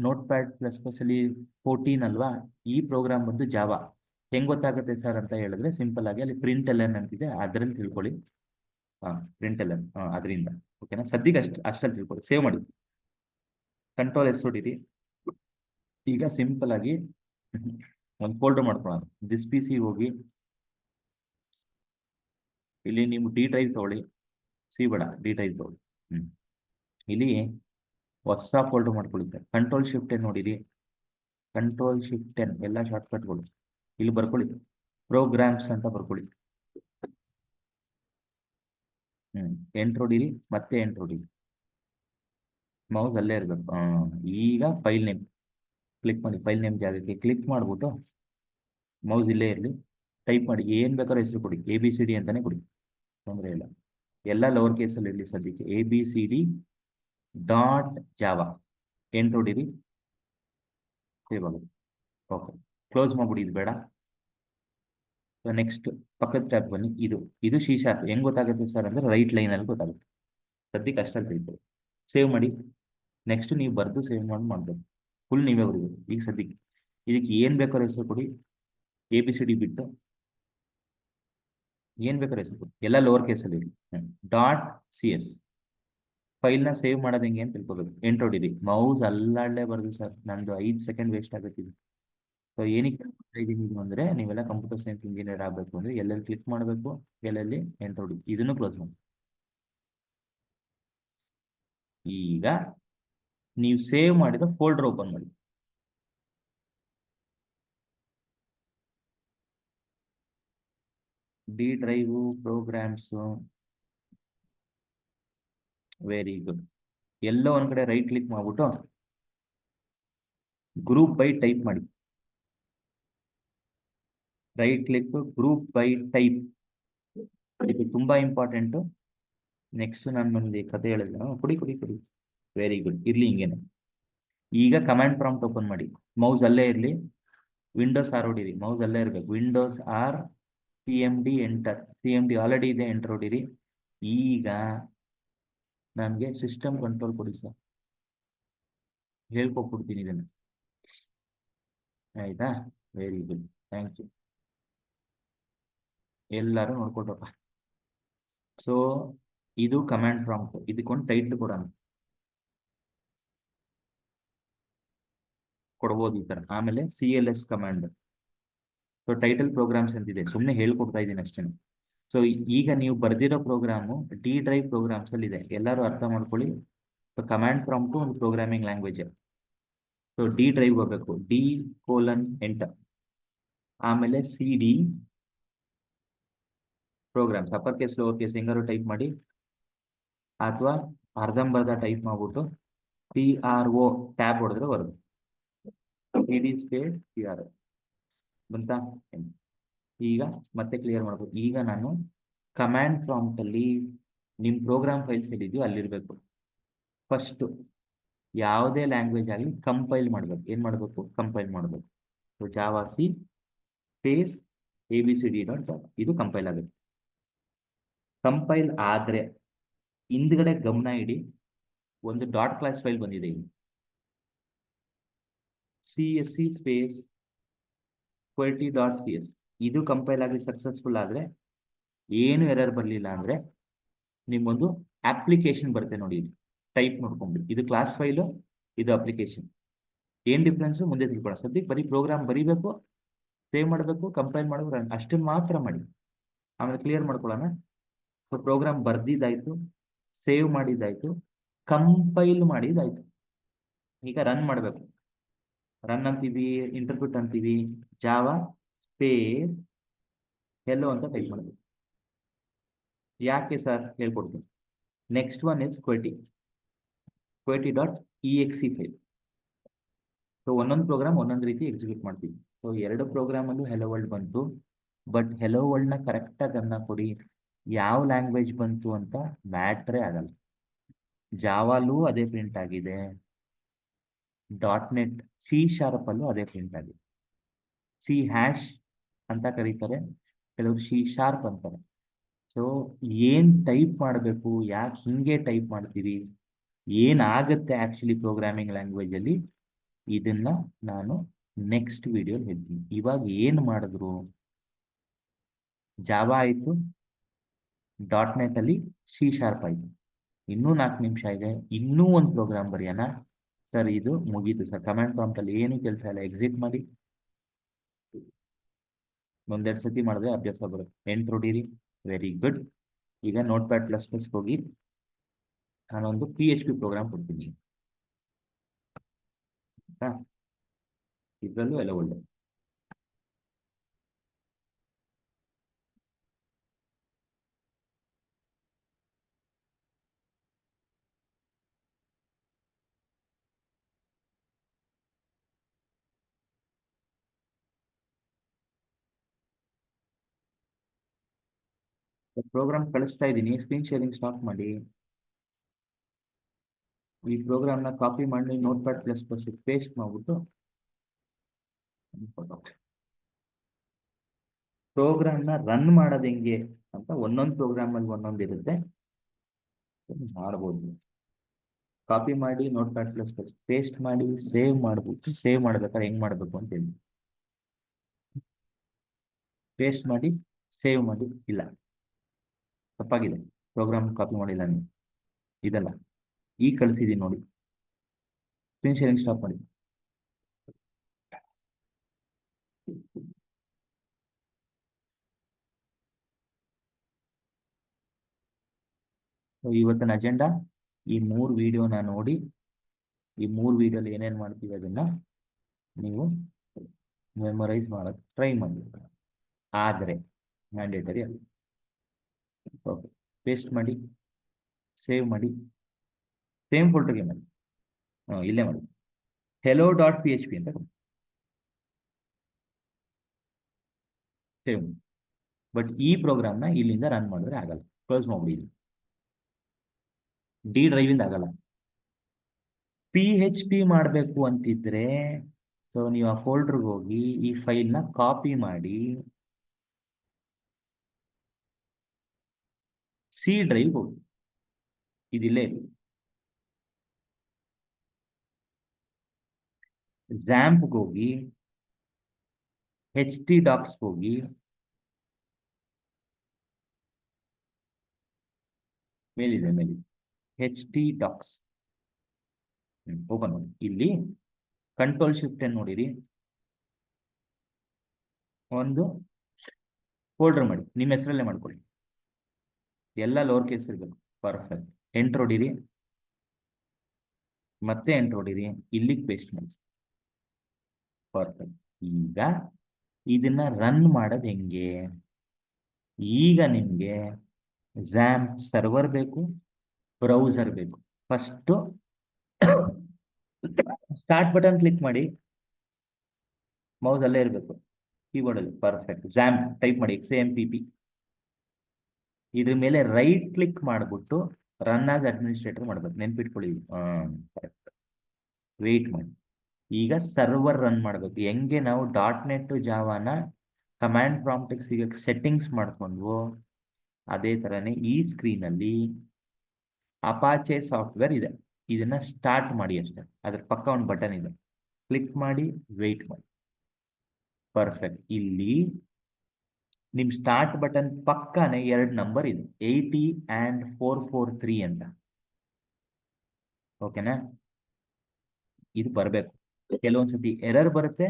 ನೋಟ್ಪ್ಯಾಡ್ ಪ್ಲಸ್ ಅಲ್ಲಿ 14 ಅಲ್ವಾ? ಈ ಪ್ರೋಗ್ರಾಮ್ ಬಂದು ಜಾವಾ. ಹೆಂಗೆ ಗೊತ್ತಾಗುತ್ತೆ ಸರ್ ಅಂತ ಹೇಳಿದ್ರೆ ಸಿಂಪಲ್ ಆಗಿ ಅಲ್ಲಿ println ಅಂತಿದೆ, ಅದರಲ್ಲಿ ತಿಳ್ಕೊಳ್ಳಿ. println ಅದರಿಂದ ಓಕೆನಾ? ಸದ್ಯಕ್ಕೆ ಅಷ್ಟಲ್ಲಿ ತಿಳ್ಕೊಳ್ಳಿ, ಸೇವ್ ಮಾಡಿ. Ctrl+S ಹೊಡೀರಿ. ಈಗ ಸಿಂಪಲ್ ಆಗಿ ಒಂದು ಫೋಲ್ಡರ್ ಮಾಡ್ಕೊಳ್ಳೋಣ. ದಿಸ್ PC ಹೋಗಿ ಇಲ್ಲಿ ನೀವು ಡಿ ಡ್ರೈವ್ ತಗೊಳ್ಳಿ, ಸಿ ಬೇಡ, ಡಿ ಡ್ರೈವ್ ತಗೊಳ್ಳಿ. ಇಲ್ಲಿ ಹೊಸ ಫೋಲ್ಡರ್ ಮಾಡ್ಕೊಳ್ಳುತ್ತೆ. Ctrl+Shift+N ನೋಡಿರಿ, Ctrl+Shift+N ಎಲ್ಲ ಶಾರ್ಟ್ಕಟ್ಗಳು ಇಲ್ಲಿ ಬರ್ಕೊಳ್ಳಿ. ಪ್ರೋಗ್ರಾಮ್ಸ್ ಅಂತ ಬರ್ಕೊಳ್ಳಿ. ಎಂಟ್ರ್ ಹೊಡೀರಿ, ಮತ್ತೆ ಎಂಟ್ರ್ ಹೊಡೀರಿ. ಮೌಸ್ ಅಲ್ಲೇ ಇರಬೇಕು. ಈಗ ಫೈಲ್ ನೇಮ್ ಕ್ಲಿಕ್ ಮಾಡಿ, ಫೈಲ್ ನೇಮ್ ಜಾಗಕ್ಕೆ ಕ್ಲಿಕ್ ಮಾಡಿಬಿಟ್ಟು ಮೌಸ್ ಇಲ್ಲೇ ಇರಲಿ, ಟೈಪ್ ಮಾಡಿ. ಏನು ಬೇಕಾದ್ರೂ ಹೆಸರು ಕೊಡಿ, ABCD ಅಂತಾನೆ ಕೊಡಿ, ತೊಂದರೆ ಇಲ್ಲ. ಎಲ್ಲ ಲೋವರ್ ಕೇಸಲ್ಲಿ ಇರಲಿ ಸದ್ಯಕ್ಕೆ. ABCD.java ಎಂಟ್ರ್ ಹೊಡೀರಿ, ಸೇವ್ ಆಗುತ್ತೆ. ಓಕೆ, ಕ್ಲೋಸ್ ಮಾಡ್ಬಿಡಿ, ಇದು ಬೇಡ. ನೆಕ್ಸ್ಟ್ ಪಕ್ಕದ ಟ್ಯಾಬ್ ಬನ್ನಿ. ಇದು C#. ಹೆಂಗೆ ಗೊತ್ತಾಗುತ್ತೆ ಸರ್ ಅಂದರೆ ರೈಟ್ ಲೈನಲ್ಲಿ ಗೊತ್ತಾಗುತ್ತೆ. ಸದ್ಯಕ್ಕೆ ಅಷ್ಟಲ್ಲಿ ತಿಳ್ಕೊಳ್ಳಿ, ಸೇವ್ ಮಾಡಿ. ನೆಕ್ಸ್ಟ್ ನೀವು ಬರೆದು ಸೇವ್ ಮಾಡಬೇಕು, ಫುಲ್ ನೀವೇ ಬರೀಬೇಕು. ಈಗ ಸದ್ಯಕ್ಕೆ ಇದಕ್ಕೆ ಏನು ಬೇಕಾದ್ರೂ ಹೆಸರು ಕೊಡಿ, ABCD ಬಿಟ್ಟು ಏನು ಬೇಕಾದ್ರೂ ಹೆಸರು ಕೊಡಿ, ಎಲ್ಲ ಲೋವರ್ ಕೇಸಲ್ಲಿ ಇರಲಿ. .cs ಫೈಲ್ನ ಸೇವ್ ಮಾಡೋದು ಹೆಂಗೆ ಅಂತ ತಿಳ್ಕೊಬೇಕು. ಎಂಟ್ರ್ ಹೊಡೀರಿ, ಮೌಸ್ ಅಲ್ಲೇ ಬರೆದು ಸರ್, ನಂದು 5 ಸೆಕೆಂಡ್ ವೇಸ್ಟ್ ಆಗುತ್ತಿದೆ. ಸೊ ಏನಕ್ಕೆ ಇದ್ದೀನಿ ಅಂದರೆ, ನೀವೆಲ್ಲ ಕಂಪ್ಯೂಟರ್ ಸೈನ್ಸ್ ಇಂಜಿನಿಯರ್ ಆಗಬೇಕು ಅಂದರೆ ಎಲ್ಲೆಲ್ಲಿ ಕ್ಲಿಕ್ ಮಾಡಬೇಕು, ಎಲ್ಲೆಲ್ಲಿ ಎಂಟ್ರ್ ಹೊಡಿ. ಇದನ್ನು ಕ್ಲೋಸ್ ಮಾಡಿ. ಈಗ ನೀವು ಸೇವ್ ಮಾಡಿದ ಫೋಲ್ಡರ್ ಓಪನ್ ಮಾಡಿ. D drive, programs, very good. ಎಲ್ಲೋ ಒಂದು ಕಡೆ ರೈಟ್ ಕ್ಲಿಕ್ ಮಾಡ್ಬಿಟ್ಟು ಗ್ರೂಪ್ ಬೈ ಟೈಪ್ ಮಾಡಿ. Right click, group by type, ಇದು ತುಂಬ ಇಂಪಾರ್ಟೆಂಟು. ನೆಕ್ಸ್ಟ್ ನಾನು ಒಂದು ಕತೆ ಹೇಳಿದ್ರೆ ಕುಡಿ. ವೆರಿ ಗುಡ್, ಇರಲಿ ಹಿಂಗೇನೆ. ಈಗ ಕಮಾಂಡ್ ಪ್ರಾಂಪ್ಟ್ ಓಪನ್ ಮಾಡಿ, ಮೌಸ್ ಅಲ್ಲೇ ಇರಲಿ. ವಿಂಡೋಸ್ ಆರ್ ಹೊಡೀರಿ, ಮೌಸ್ ಅಲ್ಲೇ ಇರಬೇಕು. Windows R CMD enter. CMD ಆಲ್ರೆಡಿ ಇದೆ, ಎಂಟರ್ ಹೊಡೀರಿ. ಈಗ ನನಗೆ ಸಿಸ್ಟಮ್ ಕಂಟ್ರೋಲ್ ಕೊಡಿ ಸರ್, ಹೇಳ್ಕೊಟ್ಬಿಡ್ತೀನಿ ಇದನ್ನು. ಆಯಿತಾ? Very good, thank you. ಎಲ್ಲರೂ ನೋಡ್ಕೊಟ್ರಪ್ಪ. ಸೊ ಇದು ಕಮಾಂಡ್ ಪ್ರಾಂಪ್ಟ್, ಇದಕ್ಕೊಂದು ಟೈಟ್ಲ್ ಕೊಡ್ಬೋದು ಈ ಥರ. ಆಮೇಲೆ CLS ಕಮಾಂಡ್. ಸೊ ಟೈಟಲ್ ಪ್ರೋಗ್ರಾಮ್ಸ್ ಅಂತಿದೆ, ಸುಮ್ಮನೆ ಹೇಳ್ಕೊಡ್ತಾ ಇದ್ದೀನಿ ಅಷ್ಟೇ. ಸೊ ಈಗ ನೀವು ಬರೆದಿರೋ ಪ್ರೋಗ್ರಾಮು ಡಿ ಡ್ರೈವ್ ಪ್ರೋಗ್ರಾಮ್ಸ್ ಅಲ್ಲಿ ಇದೆ, ಎಲ್ಲರೂ ಅರ್ಥ ಮಾಡ್ಕೊಳ್ಳಿ. ಸೊ ಕಮಾಂಡ್ ಪ್ರಾಂಪ್ಟು ಒಂದು programming language. So D drive ಹೋಗಬೇಕು, D:\Enter. ಆಮೇಲೆ CD programs, upper case lower case ಹೆಂಗಾರು ಟೈಪ್ ಮಾಡಿ, ಅಥವಾ ಅರ್ಧಂಬರ್ಧ ಟೈಪ್ ಮಾಡ್ಬಿಟ್ಟು CRO ಟ್ಯಾಬ್ ಹೊಡೆದ್ರೆ ಬರೋದು. CD ಸ್ಪೇಸ್ CRO ಬಂತಾ? ಈಗ ಮತ್ತೆ ಕ್ಲಿಯರ್ ಮಾಡ್ಬೋದು. ಈಗ ನಾನು ಕಮಾಂಡ್ ಪ್ರಾಂಪ್ಟಲ್ಲಿ ನಿಮ್ಮ ಪ್ರೋಗ್ರಾಮ್ ಫೈಲ್ಸ್ ಎಲ್ಲಿದೆಯೋ ಅಲ್ಲಿರಬೇಕು. ಫಸ್ಟು ಯಾವುದೇ ಲ್ಯಾಂಗ್ವೇಜ್ ಆಗಲಿ ಕಂಪೈಲ್ ಮಾಡಬೇಕು. ಏನು ಮಾಡಬೇಕು? ಕಂಪೈಲ್ ಮಾಡಬೇಕು. So Java C space ABCD.java ಇದು ಕಂಪೈಲ್ ಆಗುತ್ತೆ. ಕಂಪೈಲ್ ಆದರೆ ಹಿಂದ್ಗಡೆ ಗಮನ ಇಡಿ, ಒಂದು ಡಾಟ್ ಕ್ಲಾಸ್ ಫೈಲ್ ಬಂದಿದೆ ಇಲ್ಲಿ, CSC ಸ್ಪೇಸ್ qwerty.cs ಇದು ಕಂಪೈಲ್ ಆಗಿ ಸಕ್ಸಸ್ಫುಲ್ ಆದರೆ ಏನು ಎರರ್ ಬರಲಿಲ್ಲ ಅಂದರೆ ನಿಮ್ಮೊಂದು ಅಪ್ಲಿಕೇಶನ್ ಬರುತ್ತೆ ನೋಡಿ, ಟೈಪ್ ನೋಡ್ಕೊಂಡ್ಬಿಡಿ. ಇದು ಕ್ಲಾಸ್ ಫೈಲು, ಇದು ಅಪ್ಲಿಕೇಶನ್. ಏನು ಡಿಫ್ರೆನ್ಸು ಮುಂದೆ ತಿಳ್ಕೊಳ್ಳೋಣ. ಸದ್ಯಕ್ಕೆ ಬರೀ ಪ್ರೋಗ್ರಾಮ್ ಬರೀಬೇಕು, ಸೇವ್ ಮಾಡಬೇಕು, ಕಂಪೈಲ್ ಮಾಡಬೇಕು, ರನ್ ಅಷ್ಟನ್ನು ಮಾತ್ರ ಮಾಡಿ. ಆಮೇಲೆ ಕ್ಲಿಯರ್ ಮಾಡ್ಕೊಳ್ಳೋಣ. ಸೊ ಪ್ರೋಗ್ರಾಮ್ ಬರ್ದಿದ್ದಾಯ್ತು, ಸೇವ್ ಮಾಡಿದ್ದಾಯ್ತು, ಕಂಪೈಲ್ ಮಾಡಿದ್ದಾಯ್ತು. ಈಗ ರನ್ ಮಾಡಬೇಕು. ರನ್ ಅಂತೀವಿ, ಇಂಟರ್ಪ್ರಿಟ್ ಅಂತೀವಿ, ಜಾವಾ ಸ್ಪೇಸ್ hello ಅಂತ ಟೈಪ್ ಮಾಡಬೇಕು. ಯಾಕೆ ಸರ್ ಹೇಳ್ಕೊಡ್ತೀನಿ. Next one is qwerty.exe file. So ಒಂದೊಂದು ಪ್ರೋಗ್ರಾಮ್ ಒಂದೊಂದು ರೀತಿ ಎಕ್ಸಿಕ್ಯೂಟ್ ಮಾಡ್ತೀವಿ. ಸೊ 2 ಪ್ರೋಗ್ರಾಮಲ್ಲೂ ಹೆಲೋ ವರ್ಲ್ಡ್ ಬಂತು, ಬಟ್ ಹೆಲೋ ವರ್ಲ್ಡ್ನ ಕರೆಕ್ಟಾಗಿ ಗಮನ ಕೊಡಿ. ಯಾವ ಲ್ಯಾಂಗ್ವೇಜ್ ಬಂತು ಅಂತ ಮ್ಯಾಟ್ರೇ ಆಗಲ್ಲ. ಜಾವಾಲೂ ಅದೇ ಪ್ರಿಂಟ್ ಆಗಿದೆ, .NET C# ಅದೇ ಪ್ರಿಂಟ್ ಆಗಿದೆ. C# ಅಂತ ಕರೀತಾರೆ, ಕೆಲವರು C# ಅಂತಾರೆ. ಸೊ ಏನು ಟೈಪ್ ಮಾಡಬೇಕು, ಯಾಕೆ ಹಿಂಗೆ ಟೈಪ್ ಮಾಡ್ತೀವಿ, ಏನಾಗುತ್ತೆ ಆ್ಯಕ್ಚುಲಿ ಪ್ರೋಗ್ರಾಮಿಂಗ್ ಲ್ಯಾಂಗ್ವೇಜಲ್ಲಿ, ಇದನ್ನ ನಾನು ನೆಕ್ಸ್ಟ್ ವಿಡಿಯೋಲಿ ಹೇಳ್ತೀನಿ. ಇವಾಗ ಏನು ಮಾಡಿದ್ರು, ಜಾವಾ ಆಯಿತು, .NET ಅಲ್ಲಿ C# ಆಯಿತು. ಇನ್ನೂ 4 ನಿಮಿಷ ಇದೆ, ಇನ್ನೂ ಒಂದು ಪ್ರೋಗ್ರಾಮ್ ಬರೆಯೋಣ ಸರ್. ಇದು ಮುಗೀತು ಸರ್. ಕಮೆಂಟ್ ಪ್ರಾಂಪ್ಟಲ್ಲಿ ಏನು ಕೆಲಸ ಇಲ್ಲ, ಎಕ್ಸಿಟ್ ಮಾಡಿ. ಒಂದೆರಡು ಸತಿ ಮಾಡಿದ್ರೆ ಅಭ್ಯಾಸ ಬರುತ್ತೆ. ಎಂಟ್ರ್ ಹೊಡೀರಿ, ವೆರಿ ಗುಡ್. ಈಗ Notepad++ ಹೋಗಿ ನಾನೊಂದು PHP ಪ್ರೋಗ್ರಾಮ್ ಕೊಡ್ತೀನಿ. ಇದರಲ್ಲೂ ಎಲ್ಲ ಒಳ್ಳೆ ಪ್ರೋಗ್ರಾಮ್ ಕಳಿಸ್ತಾ ಇದ್ದೀನಿ. ಸ್ಕ್ರೀನ್ ಶೇರಿಂಗ್ ಸ್ಟಾಪ್ ಮಾಡಿ. ಈ ಪ್ರೋಗ್ರಾಮ್ನ ಕಾಪಿ ಮಾಡಿ Notepad++ ಪೇಸ್ಟ್ ಮಾಡಿಬಿಟ್ಟು ಪ್ರೋಗ್ರಾಮ್ನ ರನ್ ಮಾಡೋದು ಹೆಂಗೆ ಅಂತ ಒಂದೊಂದು ಪ್ರೋಗ್ರಾಮಲ್ಲಿ ಒಂದೊಂದು ಇರುತ್ತೆ, ಮಾಡ್ಬೋದು. ಕಾಪಿ ಮಾಡಿ Notepad++ ಪೇಸ್ಟ್ ಮಾಡಿ ಸೇವ್ ಮಾಡ್ಬಿಟ್ಟು, ಸೇವ್ ಮಾಡ್ಬೇಕಾದ್ರೆ ಹೆಂಗೆ ಮಾಡಬೇಕು ಅಂತ ಹೇಳಿ, ಪೇಸ್ಟ್ ಮಾಡಿ ಸೇವ್ ಮಾಡಿ. ಇಲ್ಲ, ತಪ್ಪಾಗಿದೆ, ಪ್ರೋಗ್ರಾಮ್ ಕಾಪಿ ಮಾಡಿಲ್ಲ ನೀವು. ಇದಲ್ಲ, ಈಗ ಕಳಿಸಿದ್ದೀನಿ ನೋಡಿ. ಸ್ಕ್ರೀನ್ ಶೇರಿಂಗ್ ಸ್ಟಾಪ್ ಮಾಡಿ. ಇವತ್ತಿನ ಅಜೆಂಡಾ, ಈ 3 ವಿಡಿಯೋನ ನೋಡಿ, ಈ 3 ವಿಡಿಯೋಲಿ ಏನೇನು ಮಾಡ್ತೀವಿ ಅದನ್ನು ನೀವು ಮೆಮೊರೈಸ್ ಮಾಡೋಕ್ಕೆ ಟ್ರೈ ಮಾಡಿ. ಆದರೆ ಮ್ಯಾಂಡೇಟರಿ ಅಲ್ಲ. ಓಕೆ, ಪೇಸ್ಟ್ ಮಾಡಿ, ಸೇವ್ ಮಾಡಿ, ಸೇಮ್ ಫೋಲ್ಡರ್ಗೆ ಮಾಡಿ. ಇಲ್ಲೇ ಮಾಡಿ, hello.php ಅಂತ ಸೇವ್. ಬಟ್ ಈ ಪ್ರೋಗ್ರಾಮ್ನ ಇಲ್ಲಿಂದ ರನ್ ಮಾಡಿದ್ರೆ ಆಗಲ್ಲ. ಕ್ಲೋಸ್ ಮಾಡಿಬಿಡಿ. ಡಿ ಡ್ರೈವಿಂದ ಆಗಲ್ಲ. PHP ಮಾಡಬೇಕು ಅಂತಿದ್ರೆ, ಸೊ ನೀವು ಆ ಫೋಲ್ಡರ್ಗೆ ಹೋಗಿ ಈ ಫೈಲ್ನ ಕಾಪಿ ಮಾಡಿ C ಡ್ರೈವ್ ಹೋಗಿ, ಇದಿಲ್ಲೇ ಇದೆ. ಝ್ಯಾಂಪ್ಗೆ ಹೋಗಿ, HTDocs ಹೋಗಿ, ಮೇಲಿದೆ HTDocs ಓಪನ್ ಮಾಡಿ. ಇಲ್ಲಿ Ctrl+Shift ನೋಡಿರಿ, ಒಂದು ಫೋಲ್ಡರ್ ಮಾಡಿ, ನಿಮ್ಮ ಹೆಸರಲ್ಲೇ ಮಾಡ್ಕೊಳ್ಳಿ, ಎಲ್ಲ ಲೋವರ್ ಕೇಸ್ ಇರಬೇಕು. ಪರ್ಫೆಕ್ಟ್. ಎಂಟರ್ ಹೊಡೀರಿ, ಮತ್ತೆ ಎಂಟರ್ ಹೊಡೀರಿ, ಇಲ್ಲಿಗೆ ಪೇಸ್ಟ್ ಮಾಡಿ. ಪರ್ಫೆಕ್ಟ್. ಈಗ ಇದನ್ನ ರನ್ ಮಾಡೋದು ಹೆಂಗೆ? ಈಗ ನಿಮಗೆ ಝ್ಯಾಂಪ್ ಸರ್ವರ್ ಬೇಕು, ಬ್ರೌಸರ್ ಬೇಕು. ಫಸ್ಟು ಸ್ಟಾರ್ಟ್ ಬಟನ್ ಕ್ಲಿಕ್ ಮಾಡಿ, ಮೌಸ್ ಅಲ್ಲೇ ಇರಬೇಕು, ಕೀಬೋರ್ಡಲ್ಲಿ. ಪರ್ಫೆಕ್ಟ್. ಝ್ಯಾಂಪ್ ಟೈಪ್ ಮಾಡಿ, XAMPP. ಇದ್ರ ಮೇಲೆ ರೈಟ್ ಕ್ಲಿಕ್ ಮಾಡಿಬಿಟ್ಟು ರನ್ ಆಸ್ ಅಡ್ಮಿನಿಸ್ಟ್ರೇಟರ್ ಮಾಡಬೇಕು, ನೆನ್ಪಿಟ್ಕೊಳ್ಳಿ. ಕರೆಕ್ಟ್. ವೆಯ್ಟ್ ಮಾಡಿ. ಈಗ ಸರ್ವರ್ ರನ್ ಮಾಡಬೇಕು. ಹೆಂಗೆ ನಾವು .NET ಜಾವಾನ ಕಮ್ಯಾಂಡ್ ಪ್ರಾಂಪ್ಟಿಗೆ ಸಿಗಕ್ಕೆ ಸೆಟ್ಟಿಂಗ್ಸ್ ಮಾಡ್ಕೊಂಡ್ವು, ಅದೇ ಥರನೇ ಈ ಸ್ಕ್ರೀನಲ್ಲಿ ಅಪಾಚೆ ಸಾಫ್ಟ್ವೇರ್ ಇದೆ. ಇದನ್ನ ಸ್ಟಾರ್ಟ್ ಮಾಡಿ ಅಷ್ಟೇ. ಅದ್ರ ಪಕ್ಕ ಒಂದು ಬಟನ್ ಇದೆ, ಕ್ಲಿಕ್ ಮಾಡಿ, ವೆಯ್ಟ್ ಮಾಡಿ. ಪರ್ಫೆಕ್ಟ್. ಇಲ್ಲಿ ನಿಮ್ ಸ್ಟಾರ್ಟ್ ಬಟನ್ ಪಕ್ಕನೆ 2 ನಂಬರ್ ಇದೆ, 80 and 443 ಅಂತ. ಓಕೆನಾ? ಇದು ಬರಬೇಕು. ಕೆಲವೊಂದ್ಸತಿ ಎರರ್ ಬರುತ್ತೆ,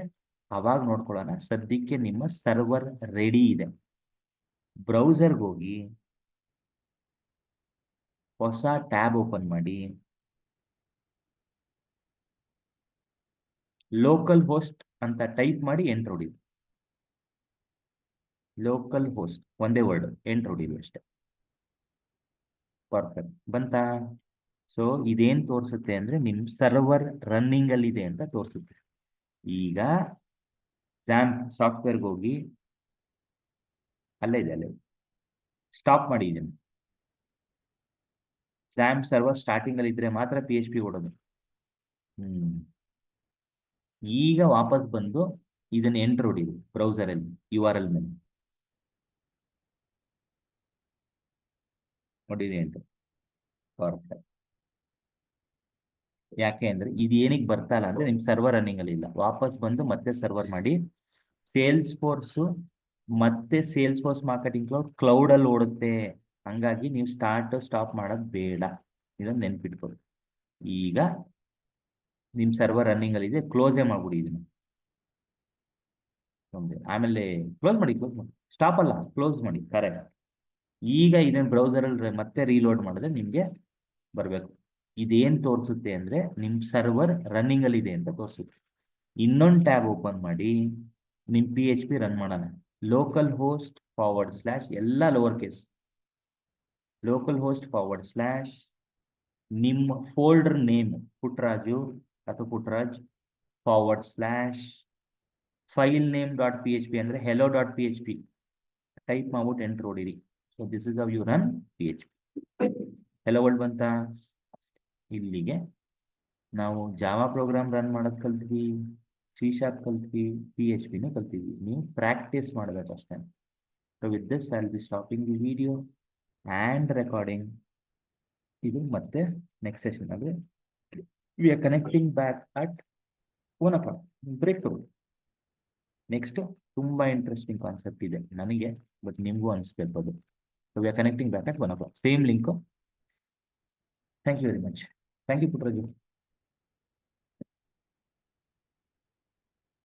ಅವಾಗ ನೋಡ್ಕೊಳ್ಳೋಣ. ಸದ್ಯಕ್ಕೆ ನಿಮ್ಮ ಸರ್ವರ್ ರೆಡಿ ಇದೆ. ಬ್ರೌಸರ್ಗೆ ಹೋಗಿ ಹೊಸ ಟ್ಯಾಬ್ ಓಪನ್ ಮಾಡಿ, ಲೋಕಲ್ ಹೋಸ್ಟ್ ಅಂತ ಟೈಪ್ ಮಾಡಿ ಎಂಟರ್ ಹೊಡಿ. ಲೋಕಲ್ ಹೋಸ್ಟ್ ಒಂದೇ ವರ್ಡ್, ಎಂಟರ್ ಹೊಡಿದು ಅಷ್ಟೇ. ಪರ್ಫೆಕ್ಟ್ ಬಂತಾ? ಸೊ ಇದೇನ್ ತೋರಿಸುತ್ತೆ ಅಂದ್ರೆ ನಿಮ್ ಸರ್ವರ್ ರನ್ನಿಂಗ್ ಅಲ್ಲಿ ಇದೆ ಅಂತ ತೋರಿಸುತ್ತೆ. ಈಗ ಜಾಮ್ ಸಾಫ್ಟ್ವೇರ್ಗೆ ಹೋಗಿ, ಅಲ್ಲೇ ಸ್ಟಾಪ್ ಮಾಡಿ ಇದನ್ನು. ಸ್ಯಾಮ್ ಸರ್ವರ್ ಸ್ಟಾರ್ಟಿಂಗ್ ಅಲ್ಲಿ ಇದ್ರೆ ಮಾತ್ರ PHP ಓಡೋದು. ಈಗ ವಾಪಸ್ ಬಂದು ಇದನ್ನ ಎಂಟರ್ ಹೊಡಿದು ಬ್ರೌಸರ್ ಅಲ್ಲಿ URL ಮೇಲೆ ನೋಡಿದೆ ಅಂತ. ಪರ್ಫೆಕ್ಟ್. ಯಾಕೆ ಅಂದ್ರೆ ಇದು ಏನಕ್ಕೆ ಬರ್ತಾ ಇಲ್ಲ ಅಂದ್ರೆ ನಿಮ್ ಸರ್ವರ್ ರನ್ನಿಂಗ್ ಅಲ್ಲಿ ಇಲ್ಲ. ವಾಪಸ್ ಬಂದು ಮತ್ತೆ ಸರ್ವರ್ ಮಾಡಿ. ಸೇಲ್ಸ್ ಫೋರ್ಸ್ ಮತ್ತೆ ಸೇಲ್ಸ್ ಫೋರ್ಸ್ ಮಾರ್ಕೆಟಿಂಗ್ ಕ್ಲೌಡ್ ಅಲ್ಲಿ ಓಡುತ್ತೆ. ಹಂಗಾಗಿ ನೀವು ಸ್ಟಾಪ್ ಮಾಡೋದು ಬೇಡ, ಇದನ್ನ ನೆನ್ಪಿಟ್ಕೊಳ್ಳಿ. ಈಗ ನಿಮ್ ಸರ್ವರ್ ರನ್ನಿಂಗ್ ಅಲ್ಲಿ ಇದೆ, ಕ್ಲೋಸೇ ಮಾಡ್ಬಿಡಿ ಇದನ್ನ. ಆಮೇಲೆ ಕ್ಲೋಸ್ ಮಾಡಿ, ಸ್ಟಾಪ್ ಅಲ್ಲ, ಕ್ಲೋಸ್ ಮಾಡಿ. ಕರೆಕ್ಟ್. ಈಗ ಇದನ್ನ ಬ್ರೌಸರ್ ಅಲ್ಲಿ ಮತ್ತೆ ರೀಲೋಡ್ ಮಾಡಿದ್ರೆ ನಿಮ್ಗೆ ಬರ್ಬೇಕು. ಇದೇನ್ ತೋರಿಸುತ್ತೆ ಅಂದ್ರೆ ನಿಮ್ ಸರ್ವರ್ ರನ್ನಿಂಗ್ ಅಲ್ಲಿ ಇದೆ ಅಂತ ತೋರಿಸುತ್ತೆ. ಇನ್ನೊಂದು ಟ್ಯಾಬ್ ಓಪನ್ ಮಾಡಿ ನಿಮ್ PHP ರನ್ ಮಾಡೋಣ. ಲೋಕಲ್ ಹೋಸ್ಟ್ / ಎಲ್ಲ ಲೋವರ್ ಕೇಸ್, ಲೋಕಲ್ ಹೋಸ್ಟ್ / ನಿಮ್ಮ ಫೋಲ್ಡರ್ ನೇಮ್ ಪುಟ್ಟರಾಜು ಅಥವಾ ಪುಟ್ಟರಾಜ್ / ಫೈಲ್ ನೇಮ್ .php ಅಂದ್ರೆ hello.php ಟೈಪ್ ಮಾಡ್ಬಿಟ್ಟು ಎಂಟರ್ ಹೊಡಿರಿ. So this is how you run PHP. Hello world ಬಂತ? ಇಲ್ಲಿಗೆ ನಾವು ಜಾವಾ ಪ್ರೋಗ್ರಾಮ್ ರನ್ ಮಾಡೋದು ಕಲ್ತ್ವಿ, C# ಕಲ್ತ್ವಿ, PHPನೂ ಕಲ್ತಿದ್ವಿ. ನೀವು ಪ್ರಾಕ್ಟೀಸ್ ಮಾಡಬೇಕು ಅಷ್ಟೇ. So with this I will be stopping the video and recording. ಇದು ಮತ್ತೆ ನೆಕ್ಸ್ಟ್ ಸೆಷನ್ ಅಂದರೆ we are connecting back at 1 o'clock. Break ತಗೊಳ್ಳಿ. ನೆಕ್ಸ್ಟ್ ತುಂಬಾ ಇಂಟ್ರೆಸ್ಟಿಂಗ್ ಕಾನ್ಸೆಪ್ಟ್ ಇದೆ ನನಗೆ, ಬಟ್ ನಿಮಗೂ ಅನಿಸ್ಬೇಕು ಅದು. So we are connecting back at 1 o'clock. Same link. Thank you very much. Thank you Puttaraju.